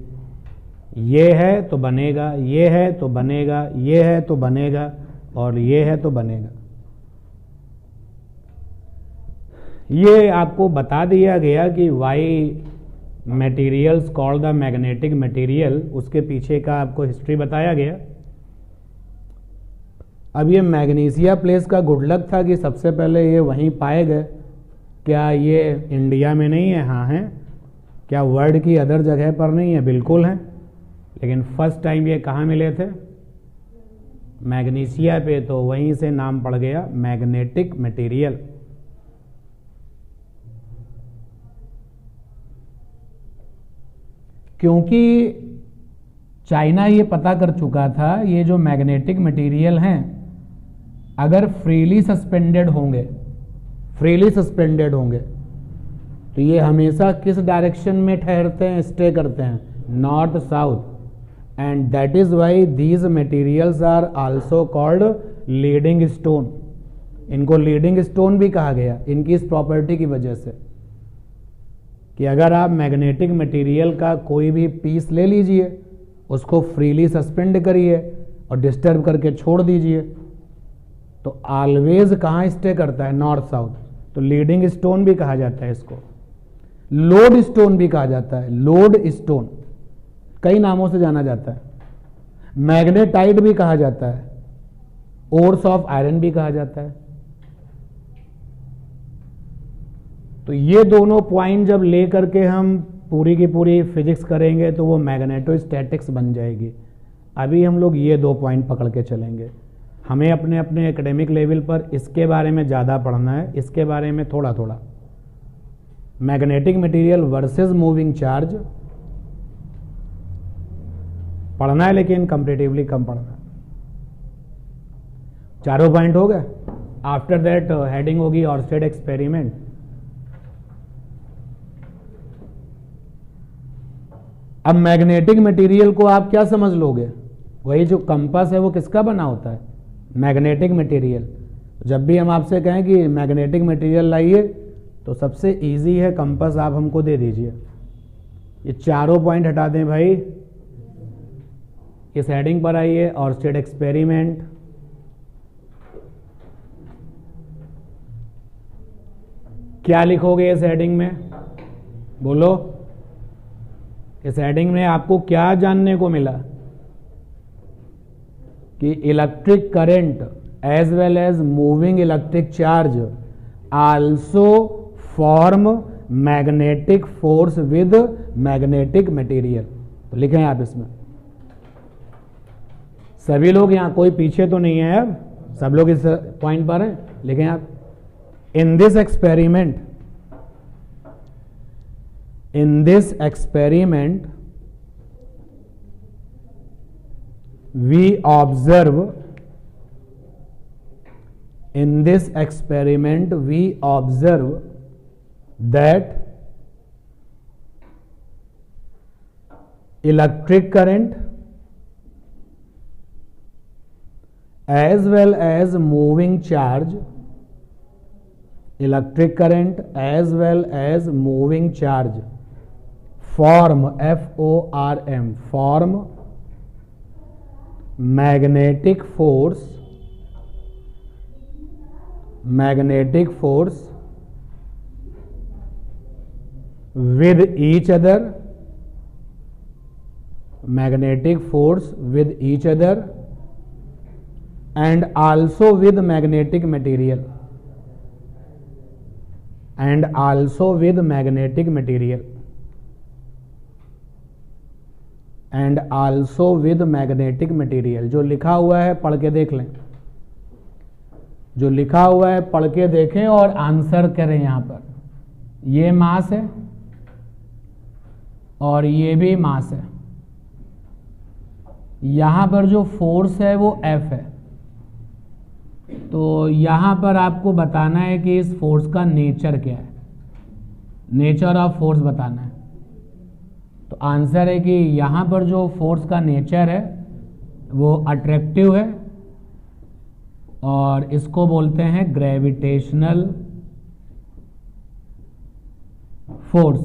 ये है तो बनेगा, ये है तो बनेगा, ये है तो बनेगा, और ये है तो बनेगा। ये आपको बता दिया गया कि why materials called the magnetic material, उसके पीछे का आपको हिस्ट्री बताया गया। अब ये मैग्नीशिया प्लेस का गुड लक था कि सबसे पहले ये वहीं पाए गए। क्या ये इंडिया में नहीं है? हाँ है। क्या वर्ल्ड की अदर जगह पर नहीं है? बिल्कुल है। लेकिन फर्स्ट टाइम ये कहाँ मिले थे? मैग्नीशिया पे, तो वहीं से नाम पड़ गया मैग्नेटिक मटेरियल। क्योंकि चाइना ये पता कर चुका था ये जो मैग्नेटिक मटेरियल हैं अगर फ्रीली सस्पेंडेड होंगे तो ये हमेशा किस डायरेक्शन में ठहरते हैं, स्टे करते हैं? North south. And that is why these materials are also called leading stone. इनको लीडिंग स्टोन भी कहा गया इनकी इस प्रॉपर्टी की वजह से कि अगर आप मैग्नेटिक मटेरियल का कोई भी पीस ले लीजिए, उसको फ्रीली सस्पेंड करिए और डिस्टर्ब करके छोड़ दीजिए, तो ऑलवेज कहाँ स्टे करता है? North south. तो लीडिंग स्टोन भी कहा जाता है इसको, लोड स्टोन भी कहा जाता है, लोड स्टोन कई नामों से जाना जाता है। मैग्नेटाइट भी कहा जाता है, ओर्स ऑफ आयरन भी कहा जाता है। तो ये दोनों पॉइंट जब लेकर के हम पूरी की पूरी फिजिक्स करेंगे तो वो मैग्नेटोस्टैटिक्स बन जाएगी। अभी हम लोग ये 2 पॉइंट पकड़ के चलेंगे। हमें अपने अपने एकेडमिक लेवल पर इसके बारे में ज़्यादा पढ़ना है, इसके बारे में थोड़ा थोड़ा। Magnetic material versus moving charge पढ़ना है, लेकिन कंपैरेटिवली कम पढ़ना है। चारों पॉइंट हो गए। आफ्टर दैट हेडिंग होगी ऑर्स्टेड एक्सपेरिमेंट। अब मैग्नेटिक मटेरियल को आप क्या समझ लोगे? वही जो कंपास है वो किसका बना होता है? Magnetic material. जब भी हम आपसे कहें कि मैग्नेटिक मटेरियल लाइए तो सबसे इजी है कंपास, आप हमको दे दीजिए। ये चारों पॉइंट हटा दें भाई। इस हेडिंग पर आइए, ऑर्स्टेड एक्सपेरिमेंट। क्या लिखोगे इस हेडिंग में? बोलो। इस हेडिंग में आपको क्या जानने को मिला? कि electric current as well as moving electric charge also form magnetic force with magnetic material. तो लिखें आप इसमें। सभी लोग यहां, कोई पीछे तो नहीं है, अब सब लोग इस पॉइंट पर हैं। लिखें आप। In this experiment we observe that electric current as well as moving charge form magnetic force with each other, and also with magnetic material, जो लिखा हुआ है पढ़ के देख लें, जो लिखा हुआ है पढ़ के देखें और आंसर करें। यहां पर ये मास है और ये भी मास है। यहां पर जो फोर्स है वो F है। तो यहां पर आपको बताना है कि इस फोर्स का नेचर क्या है, नेचर ऑफ फोर्स बताना है। तो आंसर है कि यहां पर जो फोर्स का नेचर है वो अट्रैक्टिव है और इसको बोलते हैं ग्रेविटेशनल फोर्स।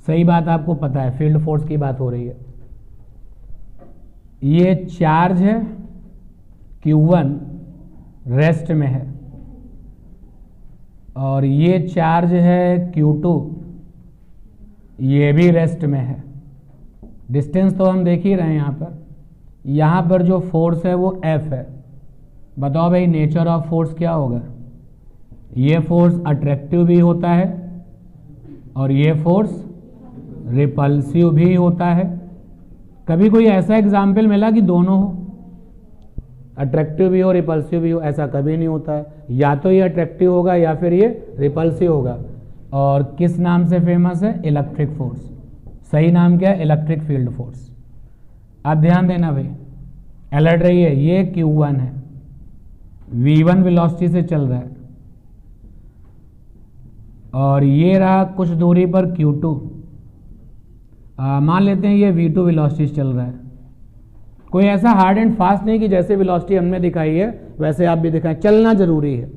सही बात आपको पता है, फील्ड फोर्स की बात हो रही है। ये चार्ज है Q1 रेस्ट में है, और ये चार्ज है Q2 ये भी रेस्ट में है। डिस्टेंस तो हम देख ही रहे हैं यहाँ पर जो फोर्स है वो F है। बताओ भाई नेचर ऑफ फोर्स क्या होगा? ये फोर्स अट्रैक्टिव भी होता है और ये फोर्स रिपल्सिव भी होता है। कभी कोई ऐसा एग्जाम्पल मिला कि दोनों हो, अट्रैक्टिव भी हो रिपल्सिव भी हो? ऐसा कभी नहीं होता है। या तो ये अट्रैक्टिव होगा या फिर ये रिपल्सिव होगा। और किस नाम से फेमस है? Electric force. सही नाम क्या है? Electric field force. अब ध्यान देना भाई, अलर्ट रहिए। ये Q1 है, V1 वेलोसिटी से चल रहा है, और ये रहा कुछ दूरी पर Q2। मान लेते हैं ये V2 वेलोसिटी से चल रहा है। कोई ऐसा हार्ड एंड फास्ट नहीं कि जैसे वेलोसिटी हमने दिखाई है वैसे आप भी दिखाएं, चलना जरूरी है।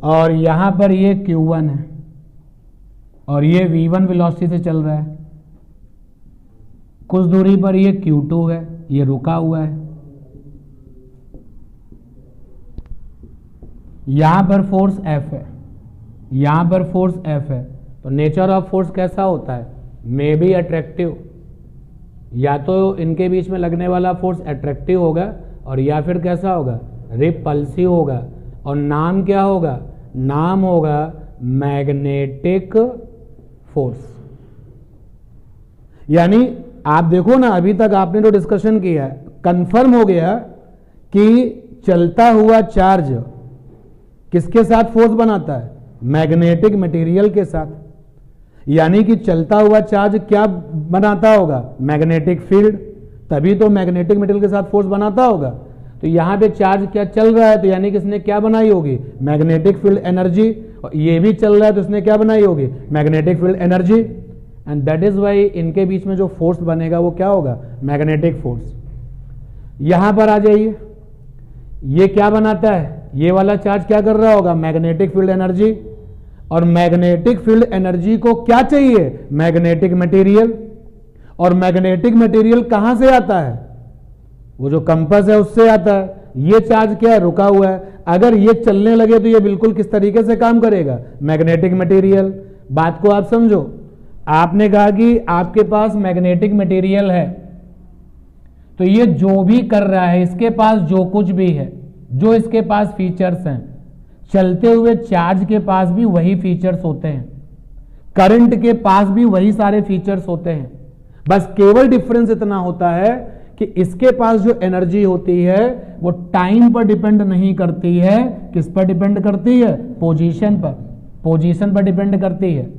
और यहां पर ये Q1 है और ये V1 वेलोसिटी से चल रहा है। कुछ दूरी पर ये Q2 है, ये रुका हुआ है। यहां पर फोर्स F है, यहां पर फोर्स F है। तो नेचर ऑफ फोर्स कैसा होता है? May be attractive. या तो इनके बीच में लगने वाला फोर्स अट्रैक्टिव होगा और या फिर कैसा होगा? रिपल्सिव होगा। और नाम क्या होगा? नाम होगा मैग्नेटिक फोर्स। यानी आप देखो ना, अभी तक आपने जो डिस्कशन किया है कंफर्म हो गया कि चलता हुआ चार्ज किसके साथ फोर्स बनाता है? मैग्नेटिक मटेरियल के साथ। यानी कि चलता हुआ चार्ज क्या बनाता होगा? Magnetic field. तभी तो मैग्नेटिक मटेरियल के साथ फोर्स बनाता होगा। तो यहां पे चार्ज क्या चल रहा है, तो यानी कि इसने क्या बनाई होगी? Magnetic field energy. और ये भी चल रहा है तो इसने क्या बनाई होगी? Magnetic field energy. And that is why इनके बीच में जो फोर्स बनेगा वो क्या होगा? Magnetic force. यहां पर आ जाइए, ये क्या बनाता है? ये वाला चार्ज क्या कर रहा होगा? Magnetic field energy. और मैग्नेटिक फील्ड एनर्जी को क्या चाहिए? Magnetic material. और मैग्नेटिक मटेरियल कहां से आता है? वो जो कंपास है उससे आता है। ये चार्ज क्या है? रुका हुआ है। अगर ये चलने लगे तो ये बिल्कुल किस तरीके से काम करेगा? Magnetic material. बात को आप समझो। आपने कहा कि आपके पास मैग्नेटिक मटेरियल है, तो ये जो भी कर रहा है, इसके पास जो कुछ भी है, जो इसके पास फीचर्स हैं, चलते हुए चार्ज के पास भी वही फीचर्स होते हैं, करंट के पास भी वही सारे फीचर्स होते हैं। बस केवल डिफरेंस इतना होता है कि इसके पास जो एनर्जी होती है वो टाइम पर डिपेंड नहीं करती है। किस पर डिपेंड करती है? पोजीशन पर। पोजीशन पर डिपेंड करती है।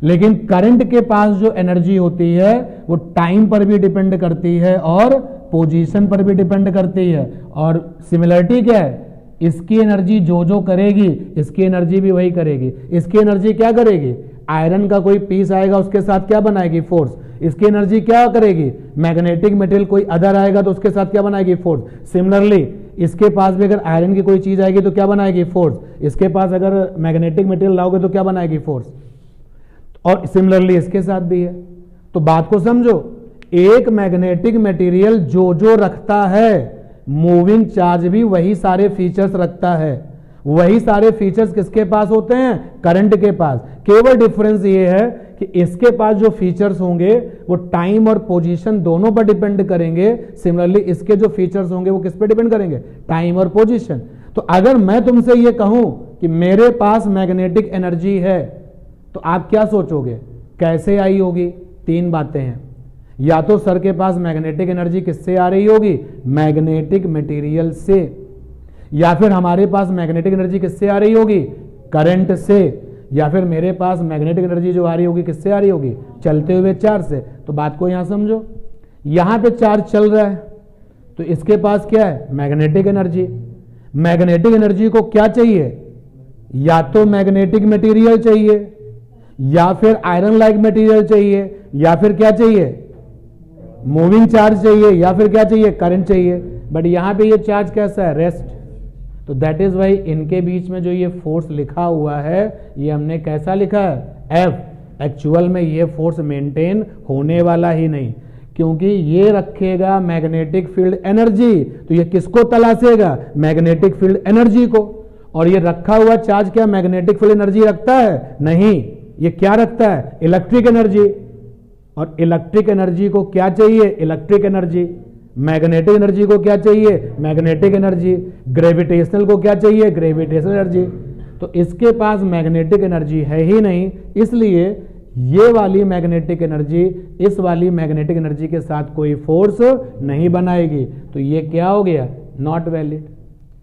लेकिन करंट के पास जो एनर्जी होती है वो टाइम पर भी डिपेंड करती है और पोजीशन पर भी डिपेंड करती है। और सिमिलरिटी क्या है? इसकी एनर्जी जो जो करेगी इसकी एनर्जी भी वही करेगी। इसकी एनर्जी क्या करेगी? आयरन का कोई पीस आएगा उसके साथ क्या बनाएगी? फोर्स। इसकी एनर्जी क्या करेगी? मैग्नेटिक मटेरियल कोई अदर आएगा तो उसके साथ क्या बनाएगी? फोर्स। सिमिलरली इसके पास भी अगर आयरन की कोई चीज आएगी तो क्या बनाएगी? फोर्स। इसके पास अगर मैग्नेटिक मटेरियल लाओगे तो क्या बनाएगी? फोर्स। और सिमिलरली इसके साथ भी है। तो बात को समझो, एक मैग्नेटिक मटेरियल जो जो रखता है, मूविंग चार्ज भी वही सारे फीचर्स रखता है। वही सारे फीचर्स किसके पास होते हैं? करंट के पास। केवल डिफरेंस ये है कि इसके पास जो फीचर्स होंगे वो टाइम और पोजीशन दोनों पर डिपेंड करेंगे। सिमिलरली इसके जो फीचर्स होंगे वो किस पर डिपेंड करेंगे? टाइम और पोजीशन। तो अगर मैं तुमसे ये कहूं कि मेरे पास मैग्नेटिक एनर्जी है, तो आप क्या सोचोगे? कैसे आई होगी? तीन बातें हैं। या तो सर के पास मैग्नेटिक एनर्जी किससे आ रही होगी? मैग्नेटिक मटेरियल से। या फिर हमारे पास मैग्नेटिक एनर्जी किससे आ रही होगी? करंट से। या फिर मेरे पास मैग्नेटिक एनर्जी जो आ रही होगी किससे आ रही होगी? चलते हुए चार्ज से। तो बात को यहां समझो, यहां पे चार्ज चल रहा है तो इसके पास क्या है? Magnetic energy. मैग्नेटिक एनर्जी को क्या चाहिए? या तो मैग्नेटिक मटेरियल चाहिए, या फिर आयरन लाइक मटेरियल चाहिए, या फिर क्या चाहिए? मूविंग चार्ज चाहिए, या फिर क्या चाहिए? करंट चाहिए। बट यहां पे ये चार्ज कैसा है? रेस्ट। तो दैट इज वाई इनके बीच में जो ये फोर्स लिखा हुआ है ये हमने कैसा लिखा है? F। एक्चुअल में ये फोर्स मेंटेन होने वाला ही नहीं, क्योंकि ये रखेगा मैग्नेटिक फील्ड एनर्जी, तो ये किसको तलाशेगा? मैग्नेटिक फील्ड एनर्जी को। और ये रखा हुआ चार्ज क्या मैग्नेटिक फील्ड एनर्जी रखता है? नहीं, ये क्या रखता है? Electric energy. और इलेक्ट्रिक एनर्जी को क्या चाहिए? Electric energy. मैग्नेटिक एनर्जी को क्या चाहिए? Magnetic energy. ग्रेविटेशनल को क्या चाहिए? Gravitational energy. तो इसके पास मैग्नेटिक एनर्जी है ही नहीं, इसलिए ये वाली मैग्नेटिक एनर्जी इस वाली मैग्नेटिक एनर्जी के साथ कोई फोर्स नहीं बनाएगी। तो ये क्या हो गया? Not valid.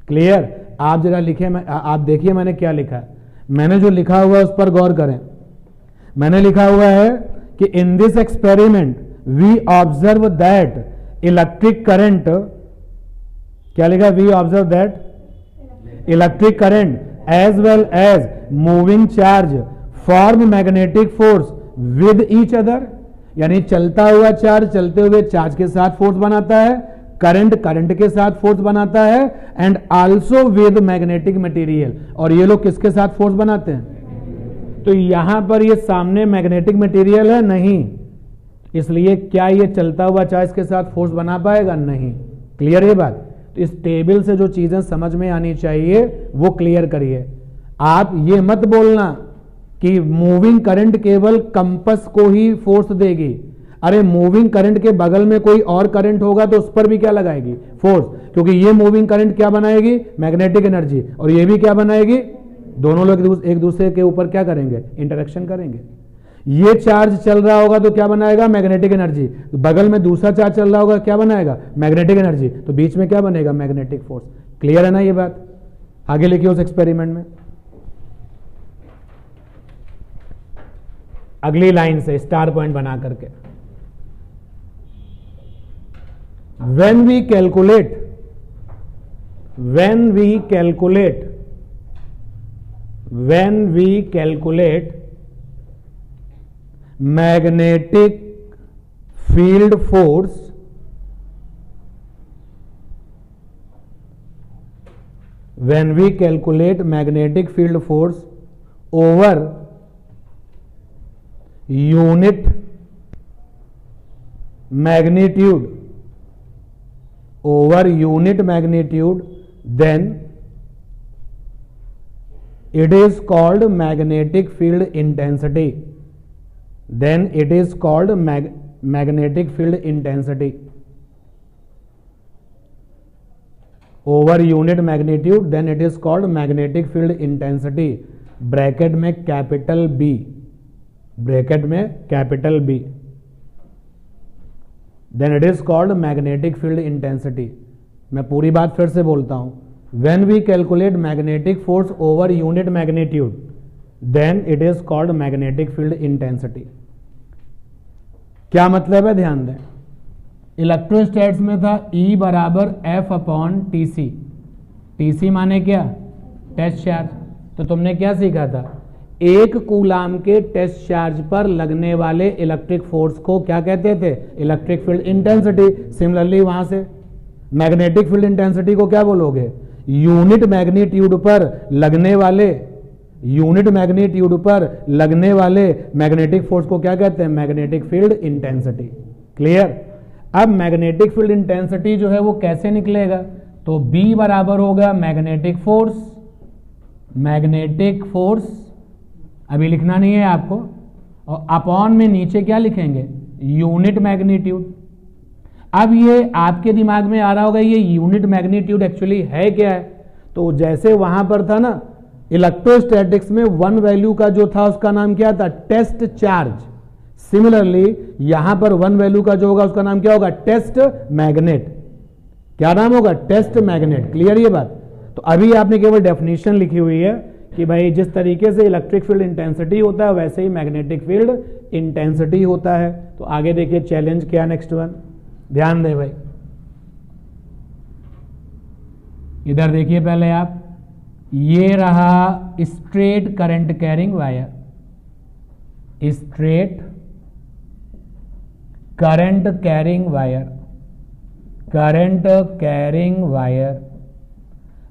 क्लियर? आप जरा लिखे, आप देखिए मैंने क्या लिखा है। मैंने जो लिखा हुआ है उस पर गौर करें। मैंने लिखा हुआ है कि in this experiment we observe that electric current, क्या लिखा? We observe that electric current as well as moving charge form magnetic force with each other, यानी चलता हुआ चार्ज चलते हुए चार्ज के साथ फोर्स बनाता है, करंट करंट के साथ फोर्स बनाता है, and also with magnetic material. और ये लोग किसके साथ फोर्स बनाते हैं? तो यहां पर ये सामने मैग्नेटिक मटेरियल है नहीं, इसलिए क्या ये चलता हुआ चार्ज के साथ फोर्स बना पाएगा? नहीं। क्लियर ये बात? तो इस टेबल से जो चीजें समझ में आनी चाहिए वो क्लियर करिए। आप ये मत बोलना कि मूविंग करंट केवल कंपस को ही फोर्स देगी। अरे मूविंग करंट के बगल में कोई और करंट होगा तो उस पर भी क्या लगाएगी? फोर्स। क्योंकि ये मूविंग करंट क्या बनाएगी? Magnetic energy. और ये भी क्या बनाएगी? दोनों लोग एक दूसरे के ऊपर क्या करेंगे? इंटरेक्शन करेंगे। ये चार्ज चल रहा होगा तो क्या बनाएगा? Magnetic energy. तो बगल में दूसरा चार्ज चल रहा होगा, क्या बनाएगा? Magnetic energy. तो बीच में क्या बनेगा? Magnetic force. क्लियर है ना ये बात? आगे लिखिए उस एक्सपेरिमेंट में अगली लाइन से स्टार पॉइंट बना करके। when we calculate magnetic field force over unit magnitude, then it is called magnetic field intensity. Magnetic field intensity over unit magnitude, then it is called magnetic field intensity। Bracket में capital B, then it is called magnetic field intensity। मैं पूरी बात फिर से बोलता हूं। when we calculate magnetic force over unit magnitude, then it is called magnetic field intensity। क्या मतलब है? ध्यान दें। इलेक्ट्रोस्टैट्स में था E बराबर F/TC। TC माने क्या? Test charge. तो तुमने क्या सीखा था? एक कूलाम के टेस्ट चार्ज पर लगने वाले इलेक्ट्रिक फोर्स को क्या कहते थे? Electric field intensity. सिमिलरली वहां से मैग्नेटिक फील्ड इंटेंसिटी को क्या बोलोगे? यूनिट मैग्नीट्यूड पर लगने वाले मैग्नेटिक फोर्स को क्या कहते हैं? Magnetic field intensity. क्लियर? अब मैग्नेटिक फील्ड इंटेंसिटी जो है वो कैसे निकलेगा? तो B बराबर होगा मैग्नेटिक फोर्स, अभी लिखना नहीं है आपको, और अपॉन में नीचे क्या लिखेंगे? Unit magnitude. अब ये आपके दिमाग में आ रहा होगा ये यूनिट मैग्नीट्यूड एक्चुअली है क्या है? तो जैसे वहां पर था ना इलेक्ट्रोस्टैटिक्स में वन वैल्यू का जो था उसका नाम क्या था? Test charge. सिमिलरली यहां पर वन वैल्यू का जो होगा उसका नाम क्या होगा? Test magnet. क्या नाम होगा? Test magnet. क्लियर ये बात? तो अभी आपने केवल डेफिनेशन लिखी हुई है कि भाई जिस तरीके से इलेक्ट्रिक फील्ड इंटेंसिटी होता है वैसे ही मैग्नेटिक फील्ड इंटेंसिटी होता है। तो आगे देखिए चैलेंज क्या, नेक्स्ट वन ध्यान दें भाई। इधर देखिए पहले आप, ये रहा straight current carrying wire, straight current carrying wire.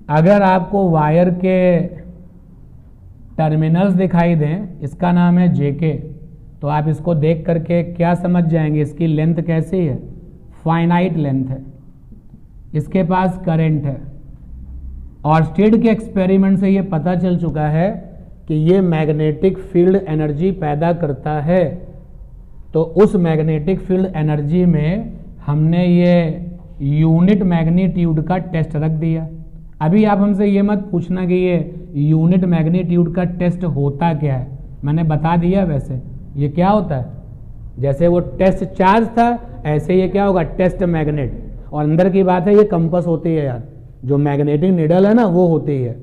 अगर आपको वायर के टर्मिनल्स दिखाई दें, इसका नाम है जेके, तो आप इसको देख करके क्या समझ जाएंगे, इसकी लेंथ कैसी है, फाइनाइट लेंथ है, इसके पास करंट है, और स्टेड के एक्सपेरिमेंट से ये पता चल चुका है कि ये मैग्नेटिक फील्ड एनर्जी पैदा करता है। तो उस मैग्नेटिक फील्ड एनर्जी में हमने ये यूनिट मैग्नीट्यूड का टेस्ट रख दिया। अभी आप हमसे ये मत पूछना कि ये यूनिट मैग्नीट्यूड का टेस्ट होता क्या है, मैंने बता दिया। वैसे ये क्या होता है, जैसे वो टेस्ट चार्ज था ऐसे ये क्या होगा, टेस्ट मैग्नेट। और अंदर की बात है ये कंपास होती है यार, जो मैग्नेटिक निडल है ना वो होती है।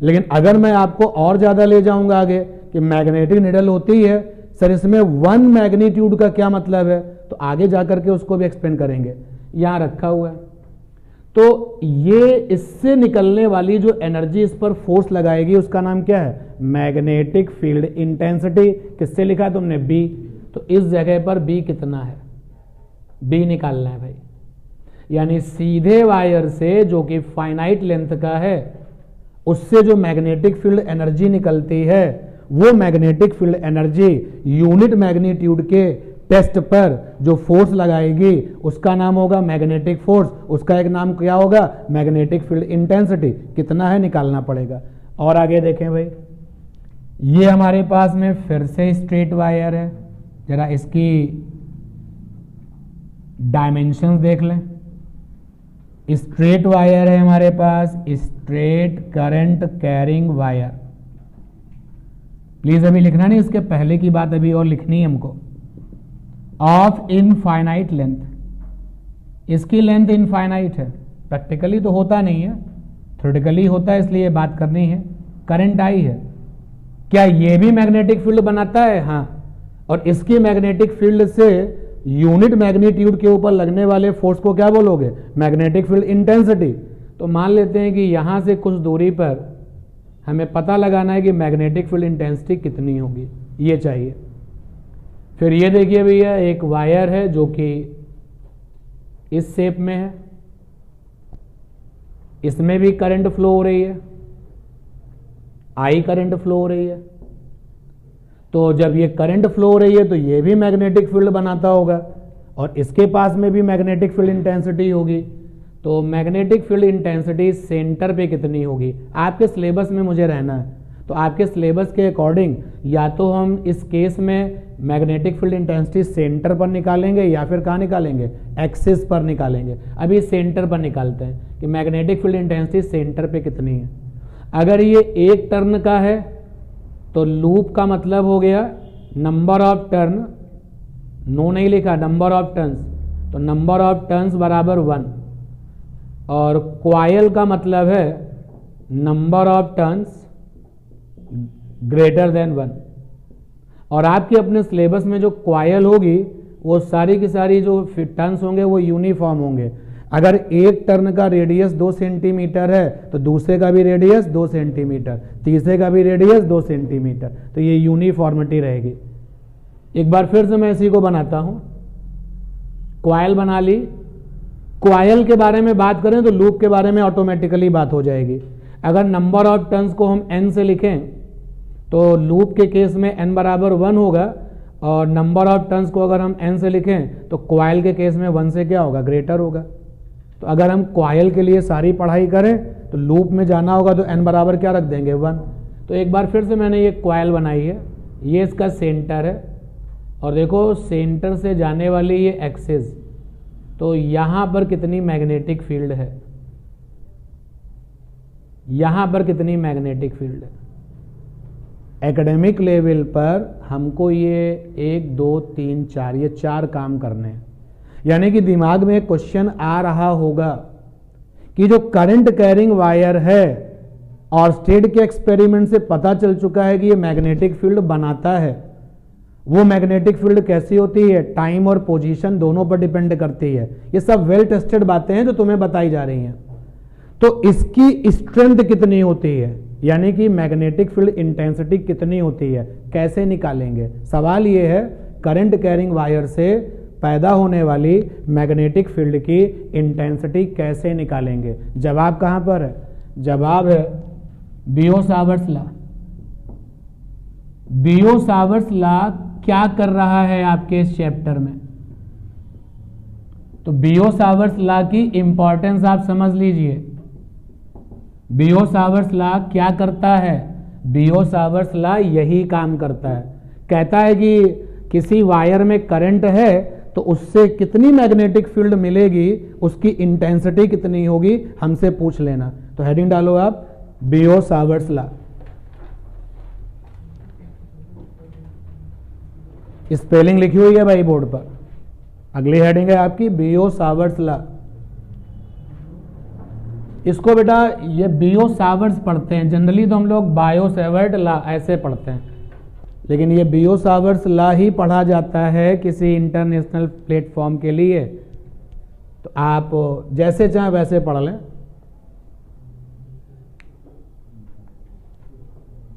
लेकिन अगर मैं आपको और ज़्यादा ले जाऊंगा आगे कि मैग्नेटिक निडल होती है सर, इसमें 1 मैग्नीट्यूड का क्या मतलब है, तो आगे जाकर के उसको भी एक्सप्लेन करेंगे। यहाँ रखा हुआ है, तो ये इससे निकलने वाली जो एनर्जी इस पर फोर्स लगाएगी उसका नाम क्या है, मैग्नेटिक फील्ड इंटेंसिटी। किससे लिखा है तुमने, बी। तो इस जगह पर बी कितना है, बी निकालना है भाई। यानी सीधे वायर से जो कि फाइनाइट लेंथ का है उससे जो मैग्नेटिक फील्ड एनर्जी निकलती है वो magnetic field energy unit magnitude के टेस्ट पर जो फोर्स लगाएगी उसका नाम होगा मैग्नेटिक फोर्स। उसका एक नाम क्या होगा, मैग्नेटिक फील्ड इंटेंसिटी। कितना है निकालना पड़ेगा। और आगे देखें भाई, ये हमारे पास में फिर से स्ट्रेट वायर है, जरा इसकी डायमेंशंस देख लें। स्ट्रेट वायर है हमारे पास, straight current carrying wire. Please अभी लिखना नहीं, उसके पहले की बात अभी और लिखनी है हमको। ऑफ इनफाइनाइट लेंथ, इसकी लेंथ इनफाइनाइट है, प्रैक्टिकली तो होता नहीं है, थ्योरेटिकली होता है, इसलिए बात करनी है। करंट आई है, क्या ये भी मैग्नेटिक फील्ड बनाता है, हाँ। और इसकी मैग्नेटिक फील्ड से यूनिट मैग्नीट्यूड के ऊपर लगने वाले फोर्स को क्या बोलोगे, मैग्नेटिक फील्ड इंटेंसिटी। तो मान लेते हैं कि यहां से कुछ दूरी पर हमें पता लगाना है कि मैग्नेटिक फील्ड इंटेंसिटी कितनी होगी, ये चाहिए। फिर ये देखिए भैया, एक वायर है जो कि इस शेप में है, इसमें भी करंट फ्लो हो रही है, आई करंट फ्लो हो रही है। तो जब ये करंट फ्लो हो रही है तो ये भी मैग्नेटिक फील्ड बनाता होगा, और इसके पास में भी मैग्नेटिक फील्ड इंटेंसिटी होगी। तो मैग्नेटिक फील्ड इंटेंसिटी सेंटर पे कितनी होगी, आपके सिलेबस में मुझे रहना है। तो आपके सिलेबस के अकॉर्डिंग या तो हम इस केस में मैग्नेटिक फील्ड इंटेंसिटी सेंटर पर निकालेंगे या फिर कहाँ निकालेंगे, एक्सिस पर निकालेंगे। अभी सेंटर पर निकालते हैं कि मैग्नेटिक फील्ड इंटेंसिटी सेंटर पे कितनी है। अगर ये एक टर्न का है तो लूप का मतलब हो गया नंबर ऑफ टर्न, नो नहीं लिखा, नंबर ऑफ टर्न्स, तो नंबर ऑफ टर्न्स बराबर 1। और क्वाइल का मतलब है number of turns greater than 1। और आपके अपने सिलेबस में जो क्वाइल होगी वो सारी की सारी जो टर्न्स होंगे वो यूनिफॉर्म होंगे। अगर एक टर्न का रेडियस 2 सेंटीमीटर है तो दूसरे का भी रेडियस 2 सेंटीमीटर, तीसरे का भी रेडियस 2 सेंटीमीटर, तो ये यूनिफॉर्मिटी रहेगी। एक बार फिर से मैं इसी को बनाता हूं, क्वाइल बना ली। क्वाइल के बारे में बात करें तो लूप के बारे में ऑटोमेटिकली बात हो जाएगी। अगर नंबर ऑफ टर्न्स को हम n से लिखें तो लूप के केस में n बराबर 1 होगा, और नंबर ऑफ टर्न्स को अगर हम n से लिखें तो क्वाइल के केस में 1 से क्या होगा, ग्रेटर होगा। तो अगर हम क्वाइल के लिए सारी पढ़ाई करें तो लूप में जाना होगा तो n बराबर क्या रख देंगे, 1। तो एक बार फिर से मैंने ये क्वाइल बनाई है, ये इसका सेंटर है, और देखो सेंटर से जाने वाली ये एक्सिस, तो यहां पर कितनी मैग्नेटिक फील्ड है, यहां पर कितनी मैग्नेटिक फील्ड है। एकेडमिक लेवल पर हमको ये 1 2 3 4 ये 4 काम करने हैं। यानी कि दिमाग में क्वेश्चन आ रहा होगा कि जो करंट कैरिंग वायर है और स्टेड के एक्सपेरिमेंट से पता चल चुका है कि ये मैग्नेटिक फील्ड बनाता है, वो मैग्नेटिक फील्ड कैसी होती है, टाइम और पोजीशन दोनों पर डिपेंड करती है। ये सब वेल टेस्टेड बातें हैं जो तुम्हें बताई जा रही हैं। तो इसकी स्ट्रेंथ कितनी होती है, यानी कि मैग्नेटिक फील्ड इंटेंसिटी कितनी होती है, कैसे निकालेंगे। सवाल ये है करंट कैरिंग वायर से पैदा होने वाली मैग्नेटिक फील्ड की इंटेंसिटी कैसे निकालेंगे। जवाब कहां पर है, जवाब है बियो सावर्ट्स लॉ। बियो सावर्ट्स लॉ क्या कर रहा है आपके इस चैप्टर में। तो बियो-सावर्ट्स लॉ की इंपॉर्टेंस आप समझ लीजिए। बियो-सावर्ट्स लॉ क्या करता है? बियो-सावर्ट्स लॉ यही काम करता है। कहता है कि किसी वायर में करंट है तो उससे कितनी मैग्नेटिक फील्ड मिलेगी, उसकी इंटेंसिटी कितनी होगी, हमसे पूछ लेना। तो हेडिंग डालो आप बियो-सावर्ट्स लॉ। स्पेलिंग लिखी हुई है भाई बोर्ड पर। अगली हेडिंग है आपकी बियो-सावर्ट्स लॉ। इसको बेटा ये बियो-सावर्ट्स पढ़ते हैं, जनरली तो हम लोग बायो-सावर्ट लॉ ऐसे पढ़ते हैं, लेकिन ये बियो-सावर्ट्स लॉ ही पढ़ा जाता है किसी इंटरनेशनल प्लेटफॉर्म के लिए। तो आप जैसे चाहें वैसे पढ़ लें।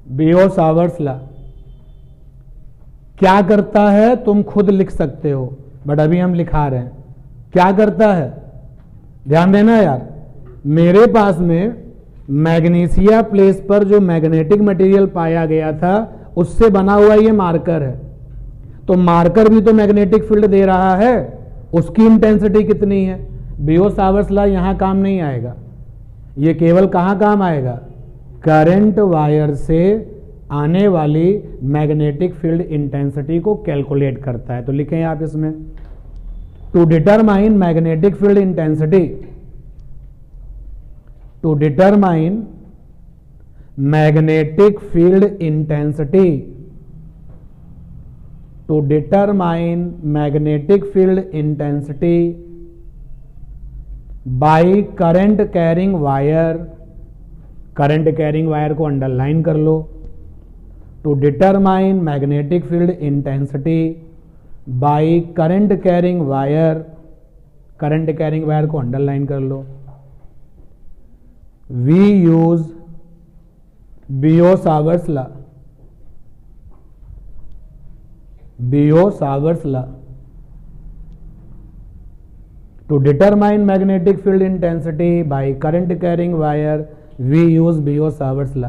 बियो-सावर्ट्स लॉ क्या करता है तुम खुद लिख सकते हो, बट अभी हम लिखा रहे हैं। क्या करता है, ध्यान देना यार। मेरे पास में मैग्नीशिया प्लेस पर जो मैग्नेटिक मटेरियल पाया गया था उससे बना हुआ ये मार्कर है। तो मार्कर भी तो मैग्नेटिक फील्ड दे रहा है, उसकी इंटेंसिटी कितनी है। बियो-सावर्ट्स लॉ यहां काम नहीं आएगा, ये केवल कहां काम आएगा, करंट वायर से आने वाली मैग्नेटिक फील्ड इंटेंसिटी को कैलकुलेट करता है। तो लिखें आप इसमें, to determine magnetic field intensity, to determine magnetic field intensity, to determine magnetic field intensity by current carrying wire, current carrying wire को अंडरलाइन कर लो। to determine magnetic field intensity by current carrying wire, current carrying wire को underline कर लो। we use Biot Savart's law, Biot Savart's law to determine magnetic field intensity by current carrying wire, we use Biot Savart's law.